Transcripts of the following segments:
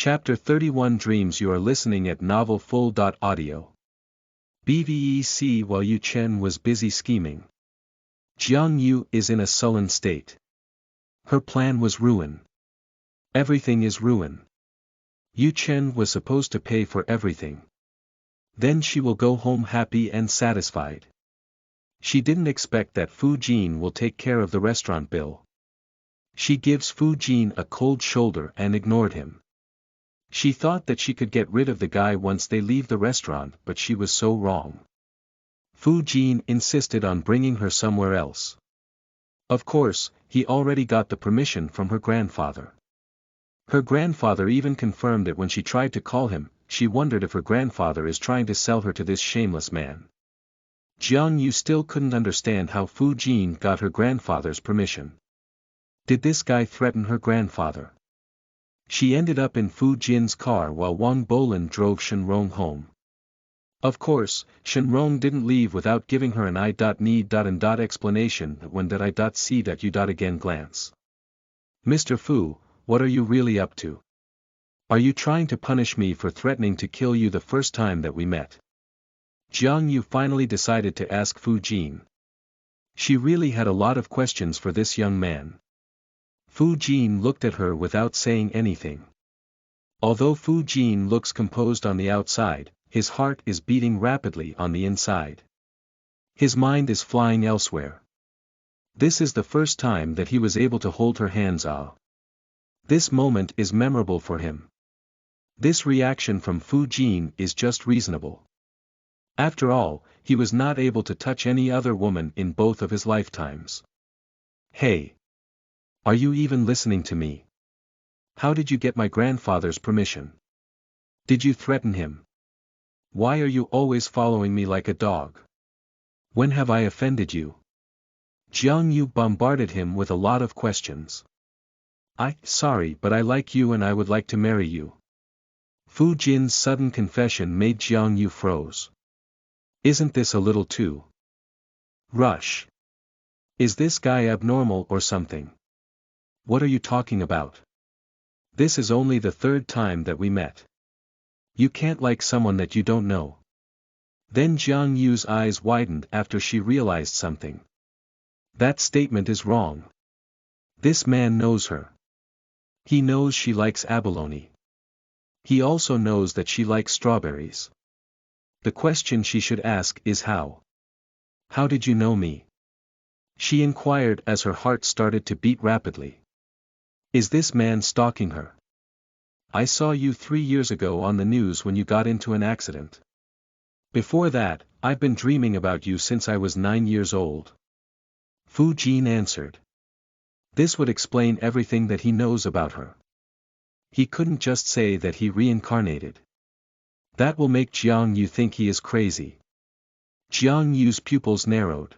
Chapter 31 Dreams. You are listening at novelfull.audio. BVEC. While Yu Chen was busy scheming, Jiang Yu is in a sullen state. Her plan was ruin. Everything is ruin. Yu Chen was supposed to pay for everything. Then she will go home happy and satisfied. She didn't expect that Fu Jin will take care of the restaurant bill. She gives Fu Jin a cold shoulder and ignored him. She thought that she could get rid of the guy once they leave the restaurant, but she was so wrong. Fu Jin insisted on bringing her somewhere else. Of course, he already got the permission from her grandfather. Her grandfather even confirmed it when she tried to call him. She wondered if her grandfather is trying to sell her to this shameless man. Jiang Yu still couldn't understand how Fu Jin got her grandfather's permission. Did this guy threaten her grandfather? She ended up in Fu Jin's car while Wang Bolin drove Shenrong home. Of course, Shenrong didn't leave without giving her an I.need.and. explanation when that I.c.u. again glance. Mr. Fu, what are you really up to? Are you trying to punish me for threatening to kill you the first time that we met? Jiang Yu finally decided to ask Fu Jin. She really had a lot of questions for this young man. Fu Jin looked at her without saying anything. Although Fu Jin looks composed on the outside, his heart is beating rapidly on the inside. His mind is flying elsewhere. This is the first time that he was able to hold her hands. This moment is memorable for him. This reaction from Fu Jin is just reasonable. After all, he was not able to touch any other woman in both of his lifetimes. Hey! Are you even listening to me? How did you get my grandfather's permission? Did you threaten him? Why are you always following me like a dog? When have I offended you? Jiang Yu bombarded him with a lot of questions. Sorry, but I like you and I would like to marry you. Fu Jin's sudden confession made Jiang Yu froze. Isn't this a little too rush? Is this guy abnormal or something? What are you talking about? This is only the third time that we met. You can't like someone that you don't know. Then Jiang Yu's eyes widened after she realized something. That statement is wrong. This man knows her. He knows she likes abalone. He also knows that she likes strawberries. The question she should ask is how. How did you know me? She inquired as her heart started to beat rapidly. Is this man stalking her? I saw you 3 years ago on the news when you got into an accident. Before that, I've been dreaming about you since I was 9 years old. Fu Jin answered. This would explain everything that he knows about her. He couldn't just say that he reincarnated. That will make Jiang Yu think he is crazy. Jiang Yu's pupils narrowed.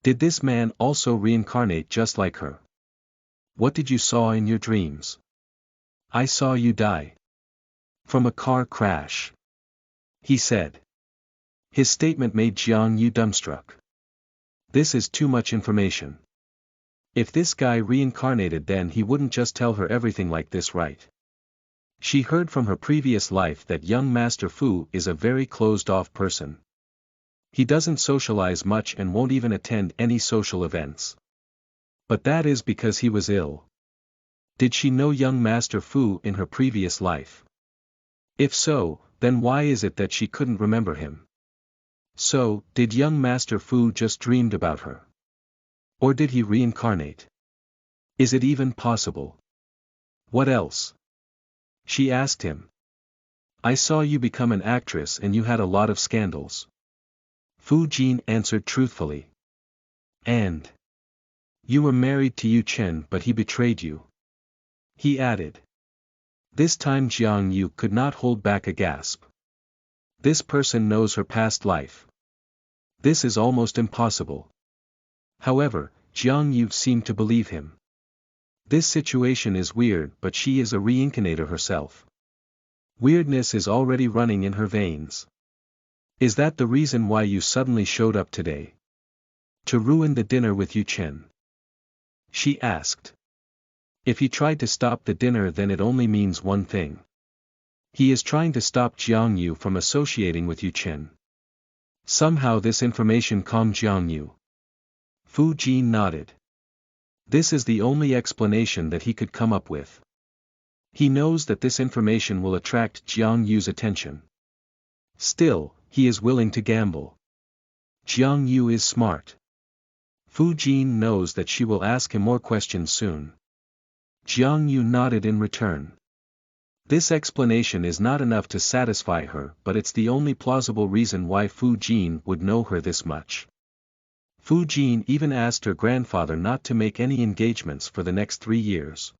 Did this man also reincarnate just like her? What did you saw in your dreams? I saw you die. From a car crash. He said. His statement made Jiang Yu dumbstruck. This is too much information. If this guy reincarnated, then he wouldn't just tell her everything like this, right? She heard from her previous life that young Master Fu is a very closed-off person. He doesn't socialize much and won't even attend any social events. But that is because he was ill. Did she know young Master Fu in her previous life? If so, then why is it that she couldn't remember him? So, did young Master Fu just dreamed about her? Or did he reincarnate? Is it even possible? What else? She asked him. I saw you become an actress and you had a lot of scandals. Fu Jin answered truthfully. And you were married to Yu Chen, but he betrayed you. He added. This time Jiang Yu could not hold back a gasp. This person knows her past life. This is almost impossible. However, Jiang Yu seemed to believe him. This situation is weird, but she is a reincarnator herself. Weirdness is already running in her veins. Is that the reason why you suddenly showed up today? To ruin the dinner with Yu Chen? She asked. If he tried to stop the dinner, then it only means one thing. He is trying to stop Jiang Yu from associating with Yu Chen. Somehow this information calmed Jiang Yu. Fu Jin nodded. This is the only explanation that he could come up with. He knows that this information will attract Jiang Yu's attention. Still, he is willing to gamble. Jiang Yu is smart. Fu Jin knows that she will ask him more questions soon. Jiang Yu nodded in return. This explanation is not enough to satisfy her, but it's the only plausible reason why Fu Jin would know her this much. Fu Jin even asked her grandfather not to make any engagements for the next 3 years.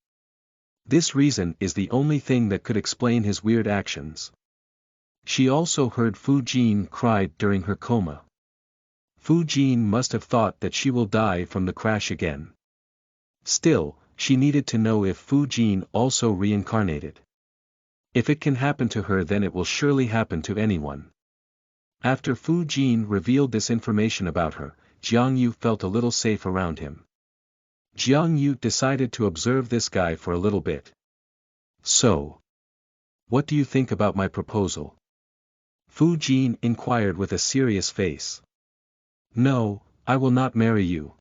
This reason is the only thing that could explain his weird actions. She also heard Fu Jin cried during her coma. Fu Jin must have thought that she will die from the crash again. Still, she needed to know if Fu Jin also reincarnated. If it can happen to her, then it will surely happen to anyone. After Fu Jin revealed this information about her, Jiang Yu felt a little safe around him. Jiang Yu decided to observe this guy for a little bit. So, what do you think about my proposal? Fu Jin inquired with a serious face. No, I will not marry you.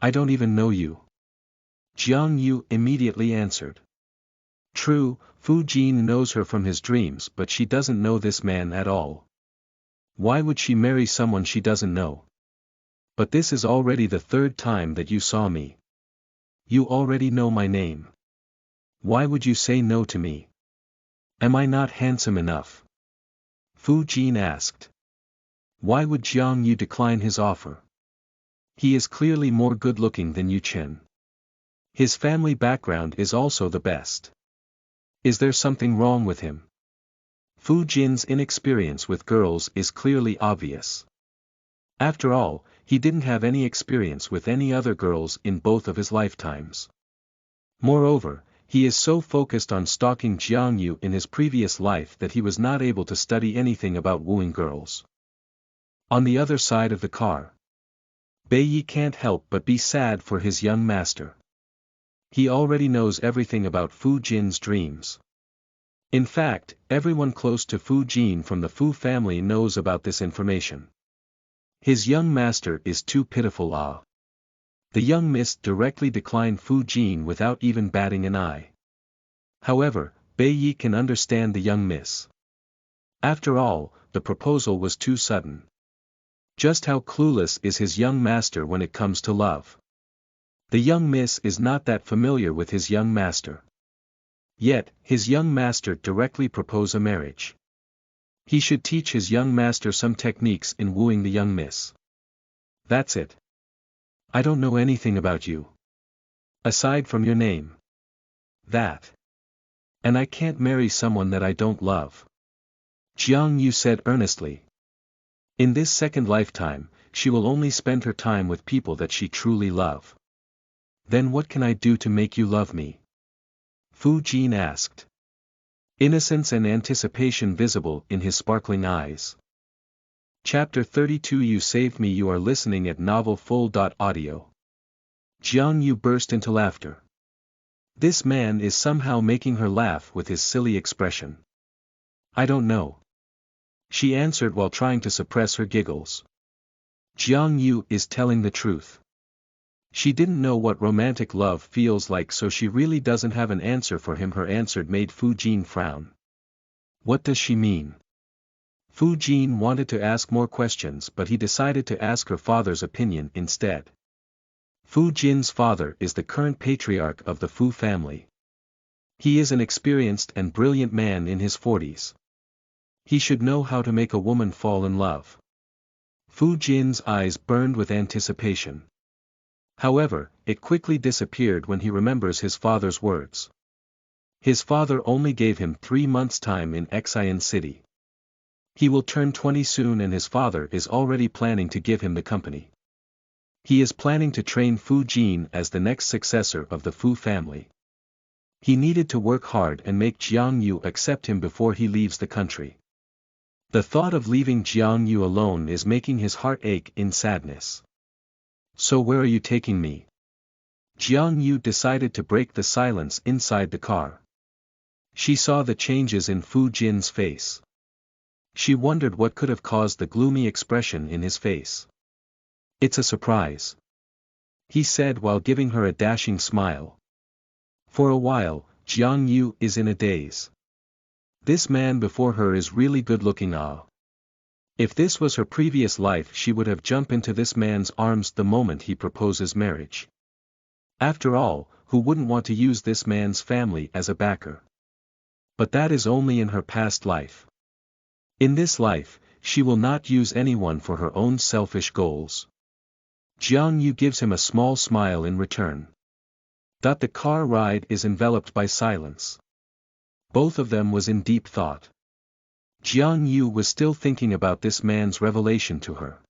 I don't even know you. Jiang Yu immediately answered. True, Fu Jin knows her from his dreams, but she doesn't know this man at all. Why would she marry someone she doesn't know? But this is already the 3rd time that you saw me. You already know my name. Why would you say no to me? Am I not handsome enough? Fu Jin asked. Why would Jiang Yu decline his offer? He is clearly more good-looking than Yu Chen. His family background is also the best. Is there something wrong with him? Fu Jin's inexperience with girls is clearly obvious. After all, he didn't have any experience with any other girls in both of his lifetimes. Moreover, he is so focused on stalking Jiang Yu in his previous life that he was not able to study anything about wooing girls. On the other side of the car, Bei Yi can't help but be sad for his young master. He already knows everything about Fu Jin's dreams. In fact, everyone close to Fu Jin from the Fu family knows about this information. His young master is too pitiful. The young miss directly declined Fu Jin without even batting an eye. However, Bei Yi can understand the young miss. After all, the proposal was too sudden. Just how clueless is his young master when it comes to love? The young miss is not that familiar with his young master. Yet, his young master directly proposed a marriage. He should teach his young master some techniques in wooing the young miss. That's it. I don't know anything about you. Aside from your name. That. And I can't marry someone that I don't love. Jiang Yu said earnestly. In this second lifetime, she will only spend her time with people that she truly loves. Then what can I do to make you love me? Fu Jin asked. Innocence and anticipation visible in his sparkling eyes. Chapter 32 You Saved Me. You are listening at novelfull.audio. Jiang Yu burst into laughter. This man is somehow making her laugh with his silly expression. I don't know. She answered while trying to suppress her giggles. Jiang Yu is telling the truth. She didn't know what romantic love feels like, so she really doesn't have an answer for him. Her answer made Fu Jin frown. What does she mean? Fu Jin wanted to ask more questions, but he decided to ask her father's opinion instead. Fu Jin's father is the current patriarch of the Fu family. He is an experienced and brilliant man in his 40s. He should know how to make a woman fall in love. Fu Jin's eyes burned with anticipation. However, it quickly disappeared when he remembers his father's words. His father only gave him 3 months' time in Xian City. He will turn 20 soon, and his father is already planning to give him the company. He is planning to train Fu Jin as the next successor of the Fu family. He needed to work hard and make Jiang Yu accept him before he leaves the country. The thought of leaving Jiang Yu alone is making his heart ache in sadness. So where are you taking me? Jiang Yu decided to break the silence inside the car. She saw the changes in Fu Jin's face. She wondered what could have caused the gloomy expression in his face. "It's a surprise," he said while giving her a dashing smile. For a while, Jiang Yu is in a daze. This man before her is really good-looking. If this was her previous life, she would have jumped into this man's arms the moment he proposes marriage. After all, who wouldn't want to use this man's family as a backer? But that is only in her past life. In this life, she will not use anyone for her own selfish goals. Jiang Yu gives him a small smile in return. The car ride is enveloped by silence. Both of them was in deep thought. Jiang Yu was still thinking about this man's revelation to her.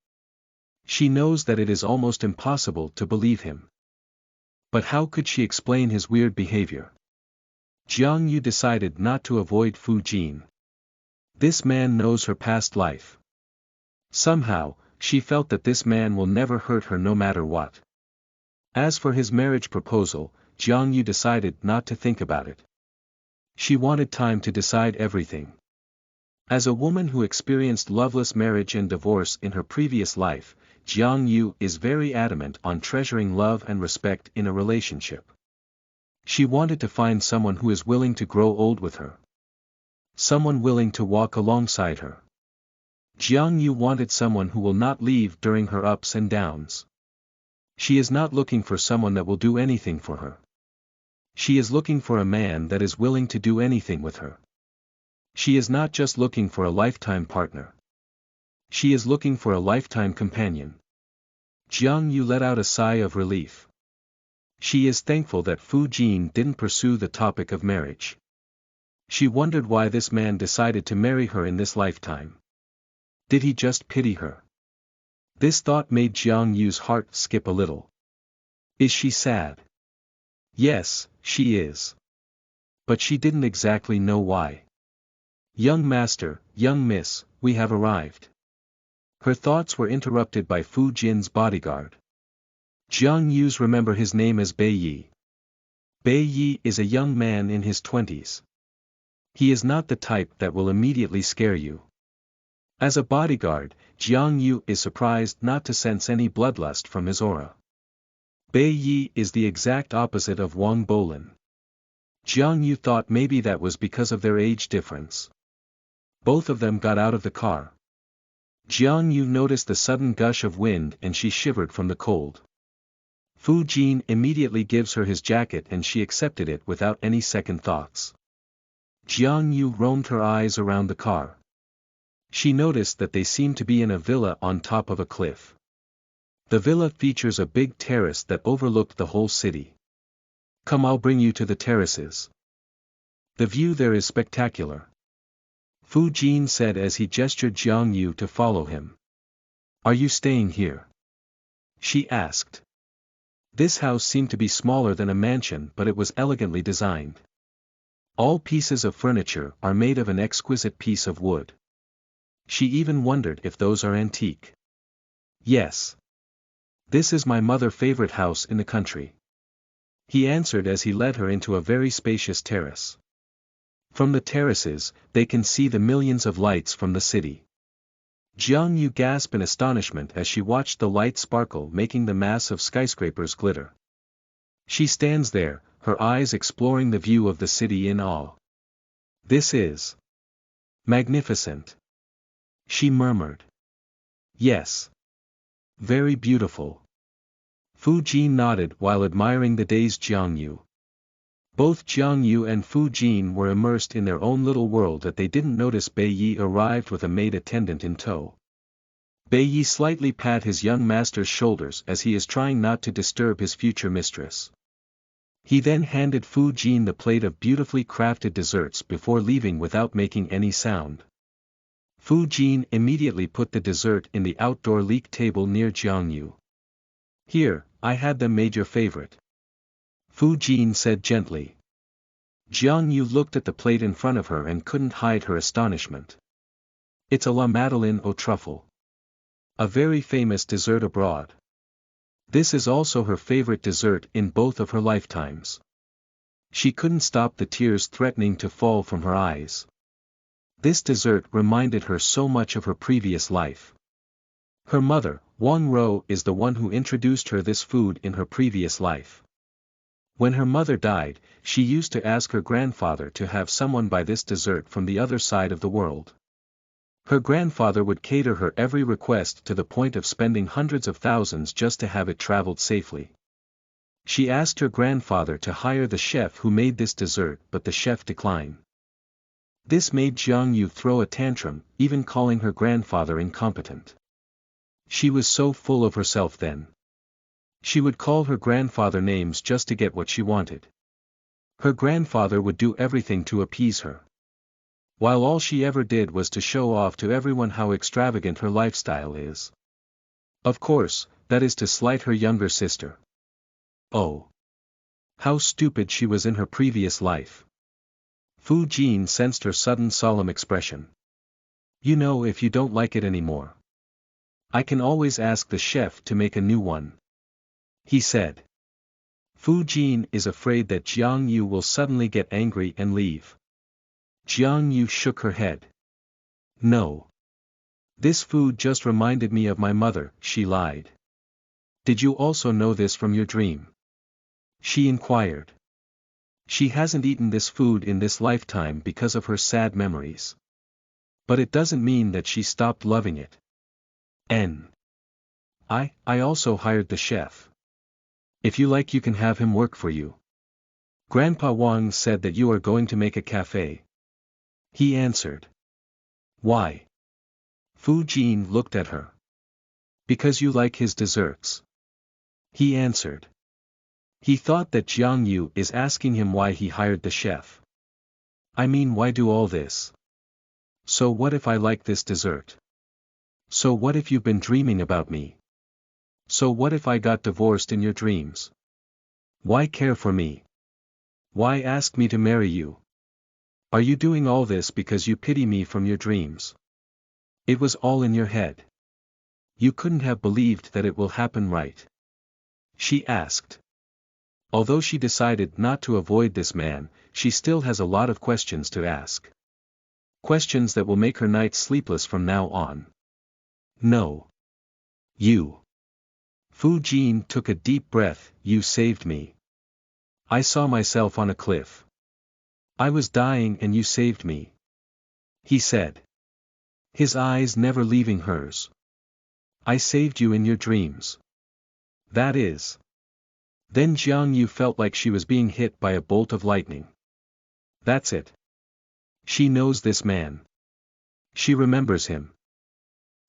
She knows that it is almost impossible to believe him. But how could she explain his weird behavior? Jiang Yu decided not to avoid Fu Jin. This man knows her past life. Somehow, she felt that this man will never hurt her no matter what. As for his marriage proposal, Jiang Yu decided not to think about it. She wanted time to decide everything. As a woman who experienced loveless marriage and divorce in her previous life, Jiang Yu is very adamant on treasuring love and respect in a relationship. She wanted to find someone who is willing to grow old with her. Someone willing to walk alongside her. Jiang Yu wanted someone who will not leave during her ups and downs. She is not looking for someone that will do anything for her. She is looking for a man that is willing to do anything with her. She is not just looking for a lifetime partner. She is looking for a lifetime companion. Jiang Yu let out a sigh of relief. She is thankful that Fu Jin didn't pursue the topic of marriage. She wondered why this man decided to marry her in this lifetime. Did he just pity her? This thought made Jiang Yu's heart skip a little. Is she sad? Yes, she is. But she didn't exactly know why. "Young master, young miss, we have arrived." Her thoughts were interrupted by Fu Jin's bodyguard. Jiang Yu's remember his name as Bei Yi. Bei Yi is a young man in his 20s. He is not the type that will immediately scare you. As a bodyguard, Jiang Yu is surprised not to sense any bloodlust from his aura. Bei Yi is the exact opposite of Wang Bolin. Jiang Yu thought maybe that was because of their age difference. Both of them got out of the car. Jiang Yu noticed the sudden gush of wind and she shivered from the cold. Fu Jin immediately gives her his jacket and she accepted it without any second thoughts. Jiang Yu roamed her eyes around the car. She noticed that they seemed to be in a villa on top of a cliff. The villa features a big terrace that overlooked the whole city. "Come, I'll bring you to the terraces. The view there is spectacular," Fu Jin said as he gestured Jiang Yu to follow him. "Are you staying here?" she asked. This house seemed to be smaller than a mansion, but it was elegantly designed. All pieces of furniture are made of an exquisite piece of wood. She even wondered if those are antique. "Yes. This is my mother's favorite house in the country," he answered as he led her into a very spacious terrace. From the terraces, they can see the millions of lights from the city. Jiang Yu gasped in astonishment as she watched the light sparkle, making the mass of skyscrapers glitter. She stands there, her eyes exploring the view of the city in awe. "This is magnificent," she murmured. "Yes. Very beautiful." Fu Jin nodded while admiring the dazed Jiang Yu. Both Jiang Yu and Fu Jin were immersed in their own little world that they didn't notice Bei Yi arrived with a maid attendant in tow. Bei Yi slightly pat his young master's shoulders as he is trying not to disturb his future mistress. He then handed Fu Jin the plate of beautifully crafted desserts before leaving without making any sound. Fu Jin immediately put the dessert in the outdoor leak table near Jiang Yu. "Here, I had them made your favorite," Fu Jin said gently. Jiang Yu looked at the plate in front of her and couldn't hide her astonishment. "It's a la Madeleine au truffle. A very famous dessert abroad." This is also her favorite dessert in both of her lifetimes. She couldn't stop the tears threatening to fall from her eyes. This dessert reminded her so much of her previous life. Her mother, Wang Ro, is the one who introduced her this food in her previous life. When her mother died, she used to ask her grandfather to have someone buy this dessert from the other side of the world. Her grandfather would cater her every request to the point of spending hundreds of thousands just to have it traveled safely. She asked her grandfather to hire the chef who made this dessert, but the chef declined. This made Jiang Yu throw a tantrum, even calling her grandfather incompetent. She was so full of herself then. She would call her grandfather names just to get what she wanted. Her grandfather would do everything to appease her, while all she ever did was to show off to everyone how extravagant her lifestyle is. Of course, that is to slight her younger sister. Oh, how stupid she was in her previous life. Fu Jin sensed her sudden solemn expression. You know, if you don't like it anymore, I can always ask the chef to make a new one, he said. Fu Jin is afraid that Jiang Yu will suddenly get angry and leave. Jiang Yu shook her head. No. This food just reminded me of my mother, she lied. Did you also know this from your dream? She inquired. She hasn't eaten this food in this lifetime because of her sad memories. But it doesn't mean that she stopped loving it. I also hired the chef. If you like, you can have him work for you. Grandpa Wang said that you are going to make a cafe. He answered. Why? Fu Jin looked at her. Because you like his desserts, he answered. He thought that Jiang Yu is asking him why he hired the chef. I mean, why do all this? So what if I like this dessert? So what if you've been dreaming about me? So what if I got divorced in your dreams? Why care for me? Why ask me to marry you? Are you doing all this because you pity me from your dreams? It was all in your head. You couldn't have believed that it will happen, right? She asked. Although she decided not to avoid this man, she still has a lot of questions to ask. Questions that will make her nights sleepless from now on. No. You. Fu Jin took a deep breath. You saved me. I saw myself on a cliff. I was dying and you saved me, he said, his eyes never leaving hers. I saved you in your dreams. That is. Then Jiang Yu felt like she was being hit by a bolt of lightning. That's it. She knows this man. She remembers him.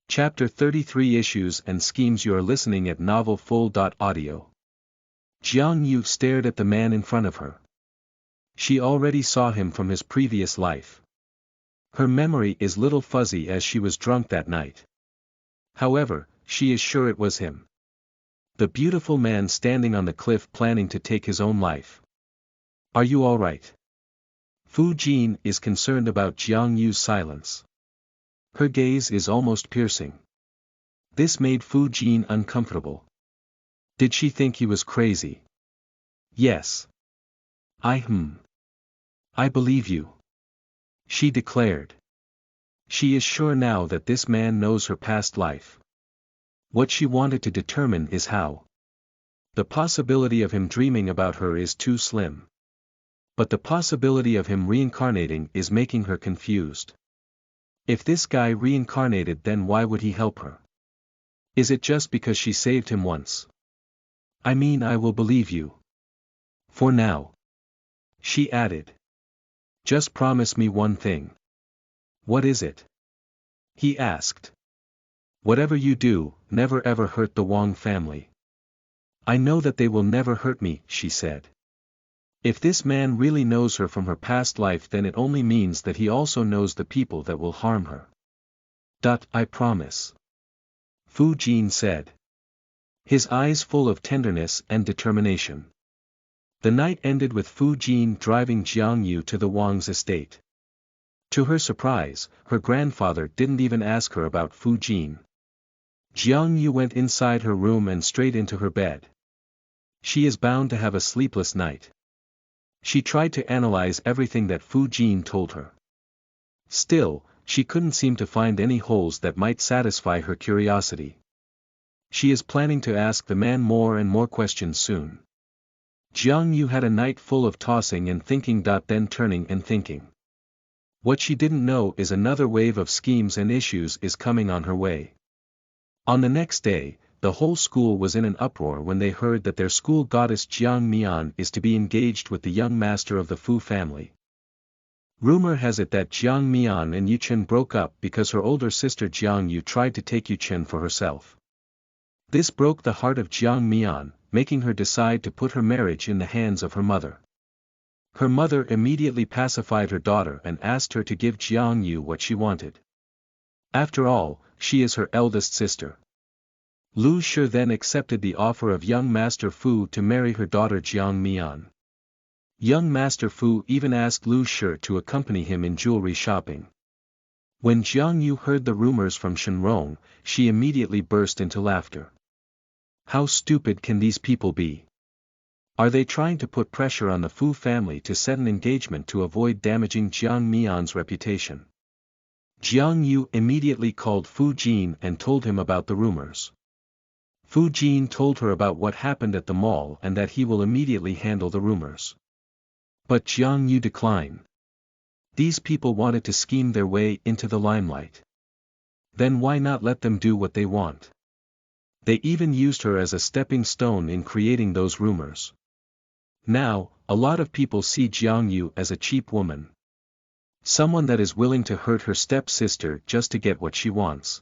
Chapter 33 Issues and Schemes. You are listening at novelfull.audio. Jiang Yu stared at the man in front of her. She already saw him from his previous life. Her memory is little fuzzy as she was drunk that night. However, she is sure it was him. The beautiful man standing on the cliff planning to take his own life. Are you all right? Fu Jin is concerned about Jiang Yu's silence. Her gaze is almost piercing. This made Fu Jin uncomfortable. Did she think he was crazy? Yes. I believe you, she declared. She is sure now that this man knows her past life. What she wanted to determine is how. The possibility of him dreaming about her is too slim. But the possibility of him reincarnating is making her confused. If this guy reincarnated, then why would he help her? Is it just because she saved him once? I mean, I will believe you. For now. She added. Just promise me one thing. What is it? He asked. Whatever you do, never ever hurt the Wang family. I know that they will never hurt me, she said. If this man really knows her from her past life, then it only means that he also knows the people that will harm her. I promise. Fu Jin said. His eyes full of tenderness and determination. The night ended with Fu Jin driving Jiang Yu to the Wang's estate. To her surprise, her grandfather didn't even ask her about Fu Jin. Jiang Yu went inside her room and straight into her bed. She is bound to have a sleepless night. She tried to analyze everything that Fu Jin told her. Still, she couldn't seem to find any holes that might satisfy her curiosity. She is planning to ask the man more and more questions soon. Jiang Yu had a night full of tossing and thinking. Then turning and thinking. What she didn't know is another wave of schemes and issues is coming on her way. On the next day, the whole school was in an uproar when they heard that their school goddess Jiang Mian is to be engaged with the young master of the Fu family. Rumor has it that Jiang Mian and Yu Chen broke up because her older sister Jiang Yu tried to take Yu Chen for herself. This broke the heart of Jiang Mian, making her decide to put her marriage in the hands of her mother. Her mother immediately pacified her daughter and asked her to give Jiang Yu what she wanted. After all, she is her eldest sister. Lu Shi then accepted the offer of young Master Fu to marry her daughter Jiang Mian. Young Master Fu even asked Lu Shi to accompany him in jewelry shopping. When Jiang Yu heard the rumors from Shenrong, she immediately burst into laughter. How stupid can these people be? Are they trying to put pressure on the Fu family to set an engagement to avoid damaging Jiang Mian's reputation? Jiang Yu immediately called Fu Jin and told him about the rumors. Fu Jin told her about what happened at the mall and that he will immediately handle the rumors. But Jiang Yu declined. These people wanted to scheme their way into the limelight. Then why not let them do what they want? They even used her as a stepping stone in creating those rumors. Now, a lot of people see Jiang Yu as a cheap woman. Someone that is willing to hurt her stepsister just to get what she wants.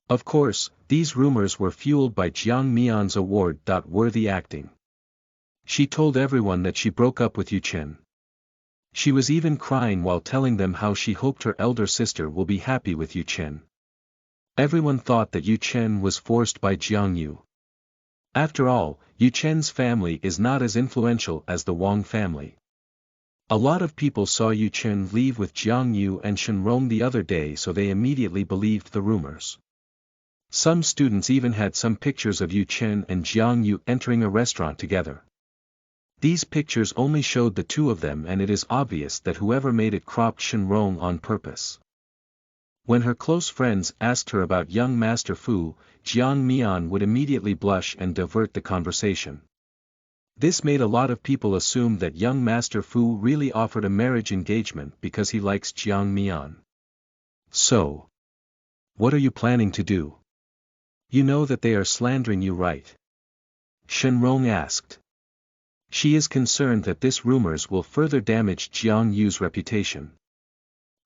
Of course, these rumors were fueled by Jiang Mian's award-worthy acting. She told everyone that she broke up with Yu Chen. She was even crying while telling them how she hoped her elder sister will be happy with Yu Chen. Everyone thought that Yu Chen was forced by Jiang Yu. After all, Yu Chen's family is not as influential as the Wang family. A lot of people saw Yu Chen leave with Jiang Yu and Shenrong the other day, so they immediately believed the rumors. Some students even had some pictures of Yu Chen and Jiang Yu entering a restaurant together. These pictures only showed the two of them, and it is obvious that whoever made it cropped Shenrong on purpose. When her close friends asked her about young Master Fu, Jiang Mian would immediately blush and divert the conversation. This made a lot of people assume that young Master Fu really offered a marriage engagement because he likes Jiang Mian. So, what are you planning to do? You know that they are slandering you, right? Shenrong asked. She is concerned that this rumors will further damage Jiang Yu's reputation.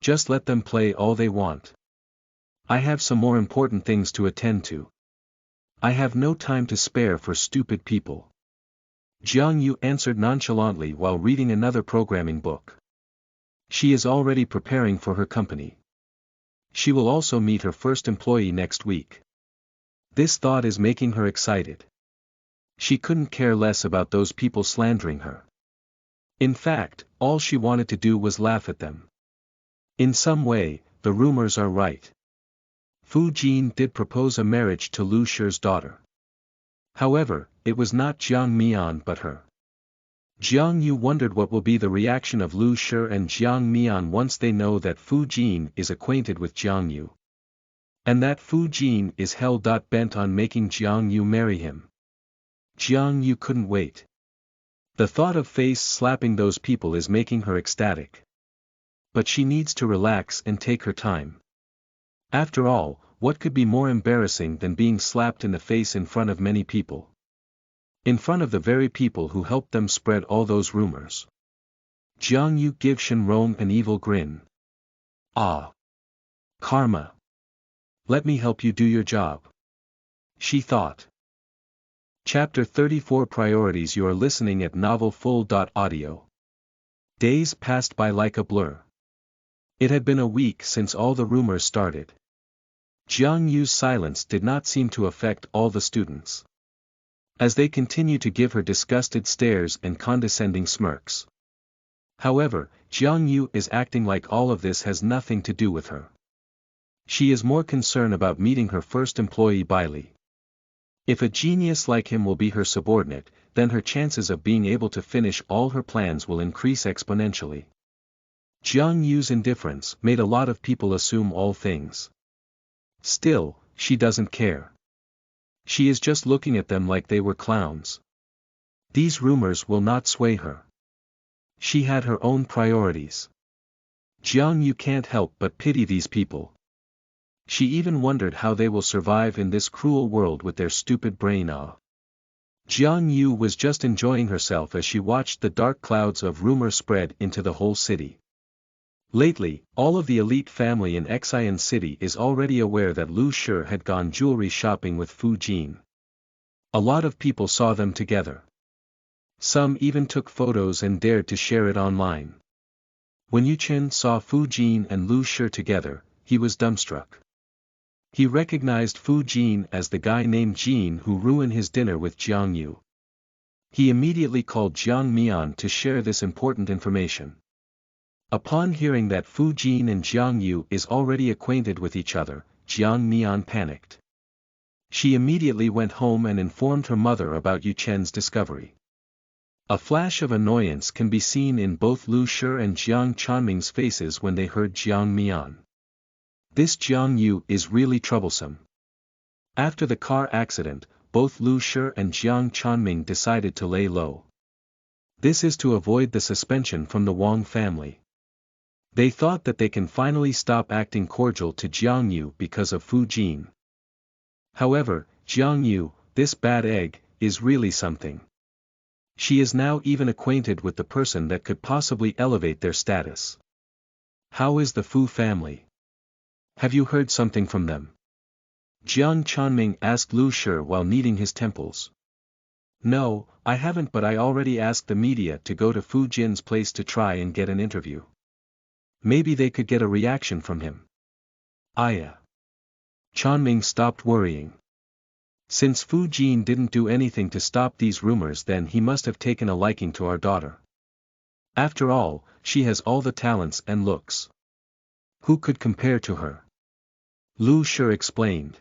Just let them play all they want. I have some more important things to attend to. I have no time to spare for stupid people. Jiang Yu answered nonchalantly while reading another programming book. She is already preparing for her company. She will also meet her first employee next week. This thought is making her excited. She couldn't care less about those people slandering her. In fact, all she wanted to do was laugh at them. In some way, the rumors are right. Fu Jin did propose a marriage to Lu Shi's daughter. However, it was not Jiang Mian but her. Jiang Yu wondered what will be the reaction of Lu Shi and Jiang Mian once they know that Fu Jin is acquainted with Jiang Yu. And that Fu Jin is hell-bent on making Jiang Yu marry him. Jiang Yu couldn't wait. The thought of face slapping those people is making her ecstatic. But she needs to relax and take her time. After all, what could be more embarrassing than being slapped in the face in front of many people? In front of the very people who helped them spread all those rumors. Jiang Yu gave Shenrong an evil grin. Ah! Karma! Let me help you do your job. She thought. Chapter 34 Priorities. You are listening at NovelFull.audio. Days passed by like a blur. It had been a week since all the rumors started. Jiang Yu's silence did not seem to affect all the students. As they continued to give her disgusted stares and condescending smirks. However, Jiang Yu is acting like all of this has nothing to do with her. She is more concerned about meeting her first employee Bailey. If a genius like him will be her subordinate, then her chances of being able to finish all her plans will increase exponentially. Jiang Yu's indifference made a lot of people assume all things. Still, she doesn't care. She is just looking at them like they were clowns. These rumors will not sway her. She had her own priorities. Jiang Yu can't help but pity these people. She even wondered how they will survive in this cruel world with their stupid brain. Jiang Yu was just enjoying herself as she watched the dark clouds of rumor spread into the whole city. Lately, all of the elite family in Xian City is already aware that Lu Shi had gone jewelry shopping with Fu Jin. A lot of people saw them together. Some even took photos and dared to share it online. When Yu Chen saw Fu Jin and Lu Shi together, he was dumbstruck. He recognized Fu Jin as the guy named Jin who ruined his dinner with Jiang Yu. He immediately called Jiang Mian to share this important information. Upon hearing that Fu Jin and Jiang Yu is already acquainted with each other, Jiang Mian panicked. She immediately went home and informed her mother about Yu Chen's discovery. A flash of annoyance can be seen in both Lu Shi and Jiang Chanming's faces when they heard Jiang Mian. This Jiang Yu is really troublesome. After the car accident, both Lu Shi and Jiang Chanming decided to lay low. This is to avoid the suspension from the Wang family. They thought that they can finally stop acting cordial to Jiang Yu because of Fu Jin. However, Jiang Yu, this bad egg, is really something. She is now even acquainted with the person that could possibly elevate their status. How is the Fu family? Have you heard something from them? Jiang Chanming asked Lu Shi while kneading his temples. No, I haven't, but I already asked the media to go to Fu Jin's place to try and get an interview. Maybe they could get a reaction from him. Aya. Chanming stopped worrying. Since Fu Jin didn't do anything to stop these rumors, then he must have taken a liking to our daughter. After all, she has all the talents and looks. Who could compare to her? Lu Shi explained.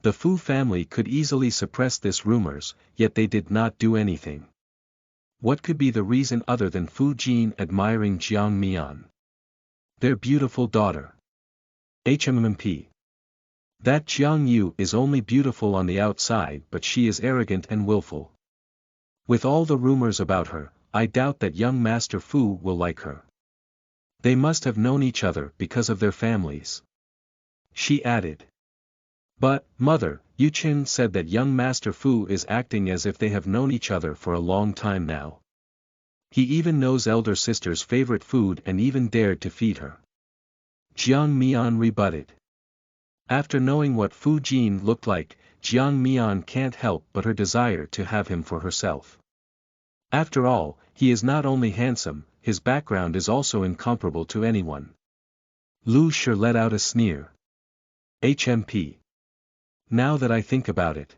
The Fu family could easily suppress this rumors, yet they did not do anything. What could be the reason other than Fu Jin admiring Jiang Mian? Their beautiful daughter. HMMP. That Jiang Yu is only beautiful on the outside, but she is arrogant and willful. With all the rumors about her, I doubt that young Master Fu will like her. They must have known each other because of their families. She added. But, mother, Yu Chen said that young Master Fu is acting as if they have known each other for a long time now. He even knows elder sister's favorite food and even dared to feed her. Jiang Mian rebutted. After knowing what Fu Jin looked like, Jiang Mian can't help but her desire to have him for herself. After all, he is not only handsome, his background is also incomparable to anyone. Lu Shi let out a sneer. HMP. Now that I think about it.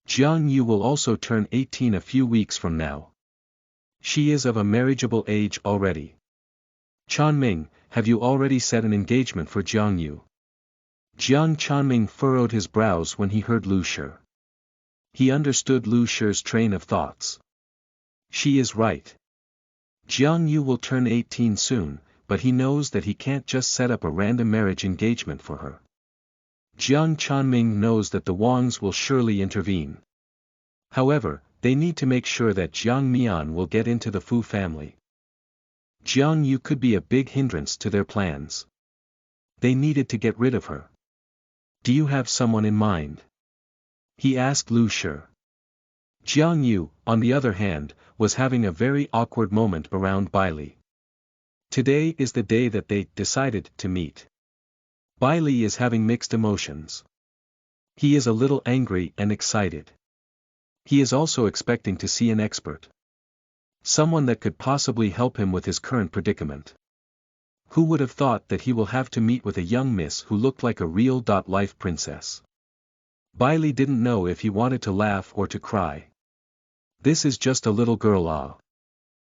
Jiang Yu will also turn 18 a few weeks from now. She is of a marriageable age already. Chanming, have you already set an engagement for Jiang Yu? Jiang Chanming furrowed his brows when he heard Lu Shi. He understood Lu Shi's train of thoughts. She is right. Jiang Yu will turn 18 soon, but he knows that he can't just set up a random marriage engagement for her. Jiang Chanming knows that the Wangs will surely intervene. However, they need to make sure that Jiang Mian will get into the Fu family. Jiang Yu could be a big hindrance to their plans. They needed to get rid of her. Do you have someone in mind? He asked Lu Shi. Jiang Yu, on the other hand, was having a very awkward moment around Bailey. Today is the day that they decided to meet. Bailey is having mixed emotions. He is a little angry and excited. He is also expecting to see an expert. Someone that could possibly help him with his current predicament. Who would have thought that he will have to meet with a young miss who looked like a real-life princess? Bailey didn't know if he wanted to laugh or to cry. This is just a little girl.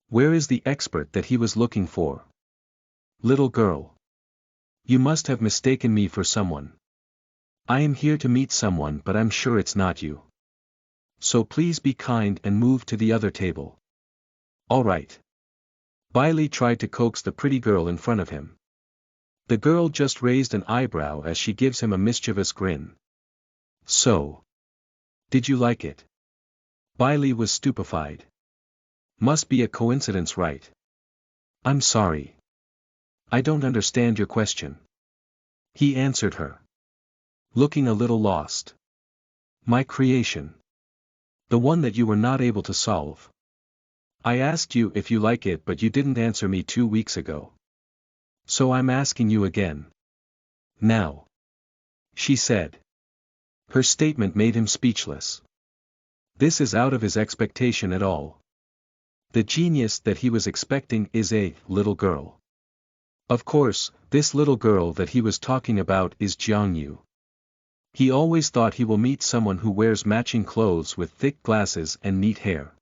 Where is the expert that he was looking for? Little girl. You must have mistaken me for someone. I am here to meet someone but I'm sure it's not you. So please be kind and move to the other table. All right. Bailey tried to coax the pretty girl in front of him. The girl just raised an eyebrow as she gives him a mischievous grin. So. Did you like it? Bailey was stupefied. Must be a coincidence, right? I'm sorry. I don't understand your question. He answered her. Looking a little lost. My creation. The one that you were not able to solve. I asked you if you like it but you didn't answer me 2 weeks ago. So I'm asking you again. Now. She said. Her statement made him speechless. This is out of his expectation at all. The genius that he was expecting is a little girl. Of course, this little girl that he was talking about is Jiang Yu. He always thought he will meet someone who wears matching clothes with thick glasses and neat hair.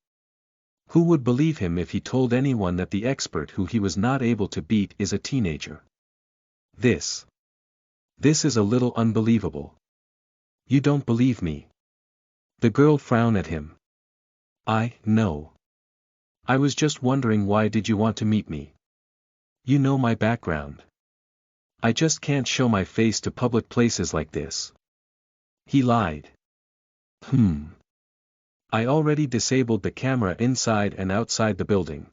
Who would believe him if he told anyone that the expert who he was not able to beat is a teenager? This is a little unbelievable. You don't believe me? The girl frowned at him. No. I was just wondering why did you want to meet me? You know my background. I just can't show my face to public places like this. He lied. I already disabled the camera inside and outside the building.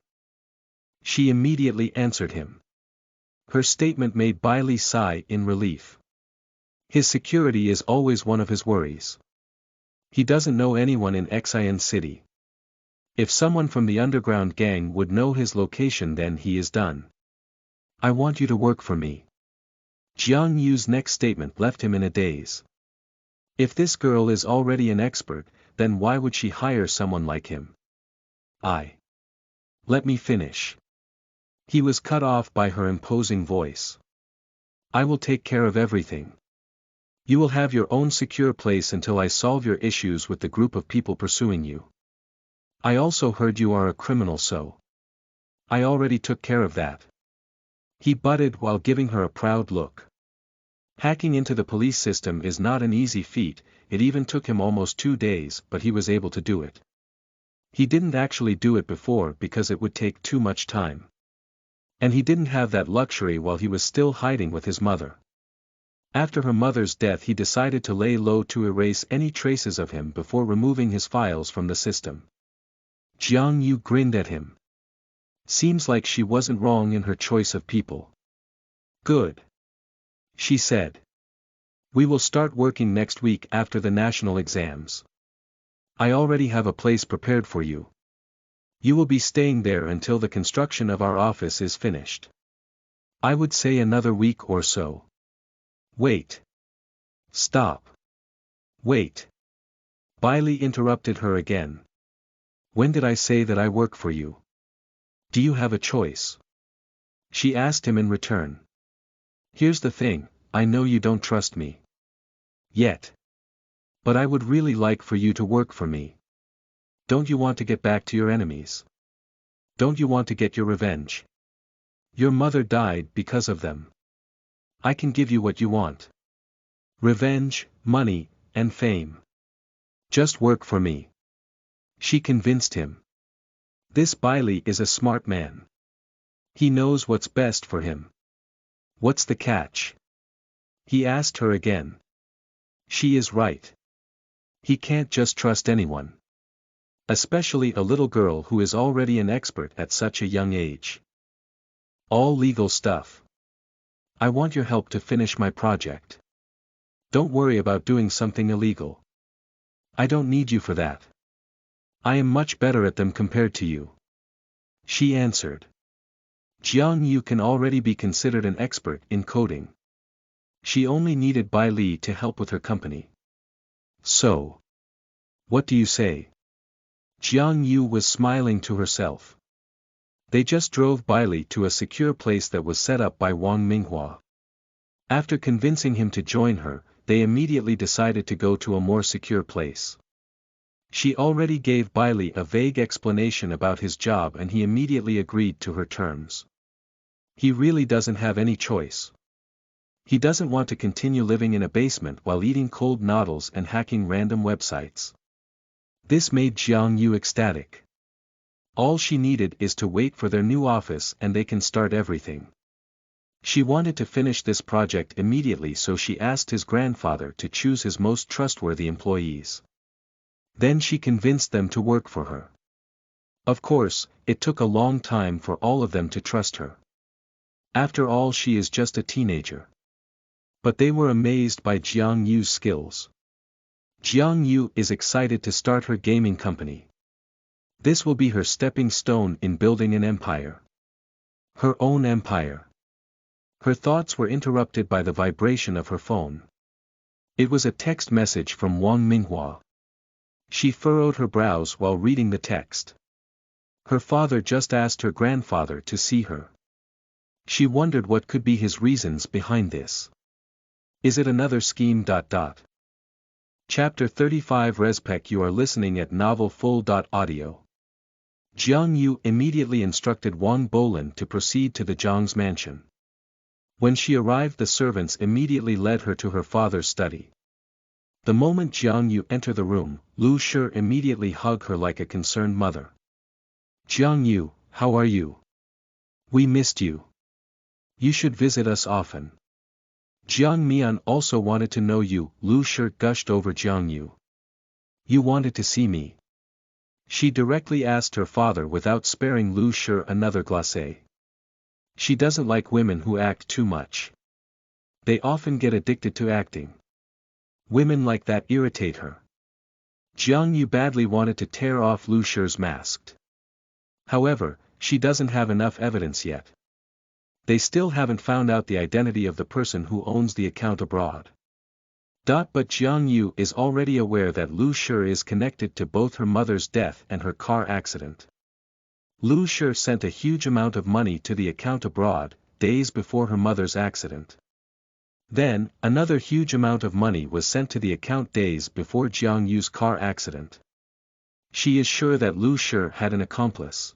She immediately answered him. Her statement made Bailey sigh in relief. His security is always one of his worries. He doesn't know anyone in Xian City. If someone from the underground gang would know his location then he is done. I want you to work for me. Jiang Yu's next statement left him in a daze. If this girl is already an expert, then why would she hire someone like him? Let me finish. He was cut off by her imposing voice. I will take care of everything. You will have your own secure place until I solve your issues with the group of people pursuing you. I also heard you are a criminal, so I already took care of that. He butted while giving her a proud look. Hacking into the police system is not an easy feat, it even took him almost 2 days, but he was able to do it. He didn't actually do it before because it would take too much time. And he didn't have that luxury while he was still hiding with his mother. After her mother's death he decided to lay low to erase any traces of him before removing his files from the system. Jiang Yu grinned at him. Seems like she wasn't wrong in her choice of people. Good. She said. We will start working next week after the national exams. I already have a place prepared for you. You will be staying there until the construction of our office is finished. I would say another week or so. Wait. Stop. Wait. Bailey interrupted her again. When did I say that I work for you? Do you have a choice? She asked him in return. Here's the thing, I know you don't trust me. Yet. But I would really like for you to work for me. Don't you want to get back to your enemies? Don't you want to get your revenge? Your mother died because of them. I can give you what you want. Revenge, money, and fame. Just work for me. She convinced him. This Bailey is a smart man. He knows what's best for him. What's the catch? He asked her again. She is right. He can't just trust anyone. Especially a little girl who is already an expert at such a young age. All legal stuff. I want your help to finish my project. Don't worry about doing something illegal. I don't need you for that. I am much better at them compared to you. She answered. Jiang Yu can already be considered an expert in coding. She only needed Bailey to help with her company. So. What do you say? Jiang Yu was smiling to herself. They just drove Bailey to a secure place that was set up by Wang Minghua. After convincing him to join her, they immediately decided to go to a more secure place. She already gave Bailey a vague explanation about his job and he immediately agreed to her terms. He really doesn't have any choice. He doesn't want to continue living in a basement while eating cold noodles and hacking random websites. This made Jiang Yu ecstatic. All she needed is to wait for their new office and they can start everything. She wanted to finish this project immediately, so she asked his grandfather to choose his most trustworthy employees. Then she convinced them to work for her. Of course, it took a long time for all of them to trust her. After all, she is just a teenager. But they were amazed by Jiang Yu's skills. Jiang Yu is excited to start her gaming company. This will be her stepping stone in building an empire. Her own empire. Her thoughts were interrupted by the vibration of her phone. It was a text message from Wang Minghua. She furrowed her brows while reading the text. Her father just asked her grandfather to see her. She wondered what could be his reasons behind this. Is it another scheme? Chapter 35 Respect. You are listening at novelfull.audio. Jiang Yu immediately instructed Wang Bolin to proceed to the Zhang's mansion. When she arrived, the servants immediately led her to her father's study. The moment Jiang Yu entered the room, Lu Shi immediately hugged her like a concerned mother. Jiang Yu, how are you? We missed you. You should visit us often. Jiang Mian also wanted to know you. Lu Shi gushed over Jiang Yu. You wanted to see me? She directly asked her father without sparing Lu Shi another glacé. She doesn't like women who act too much. They often get addicted to acting. Women like that irritate her. Jiang Yu badly wanted to tear off Lu Shi's mask. However, she doesn't have enough evidence yet. They still haven't found out the identity of the person who owns the account abroad. But Jiang Yu is already aware that Lu Shi is connected to both her mother's death and her car accident. Lu Shi sent a huge amount of money to the account abroad, days before her mother's accident. Then, another huge amount of money was sent to the account days before Jiang Yu's car accident. She is sure that Lu Shi had an accomplice.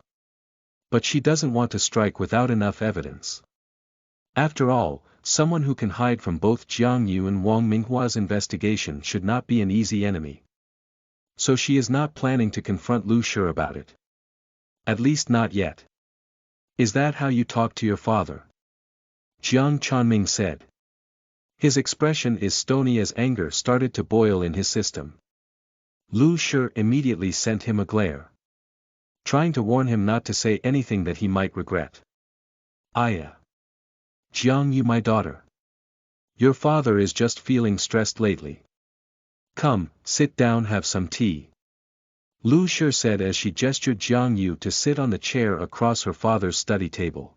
But she doesn't want to strike without enough evidence. After all, someone who can hide from both Jiang Yu and Wang Minghua's investigation should not be an easy enemy. So she is not planning to confront Lu Shi about it. At least not yet. Is that how you talk to your father? Jiang Chanming said. His expression is stony as anger started to boil in his system. Lu Shi immediately sent him a glare, trying to warn him not to say anything that he might regret. Aya. Jiang Yu, my daughter. Your father is just feeling stressed lately. Come, sit down, have some tea. Lu Shi said as she gestured Jiang Yu to sit on the chair across her father's study table.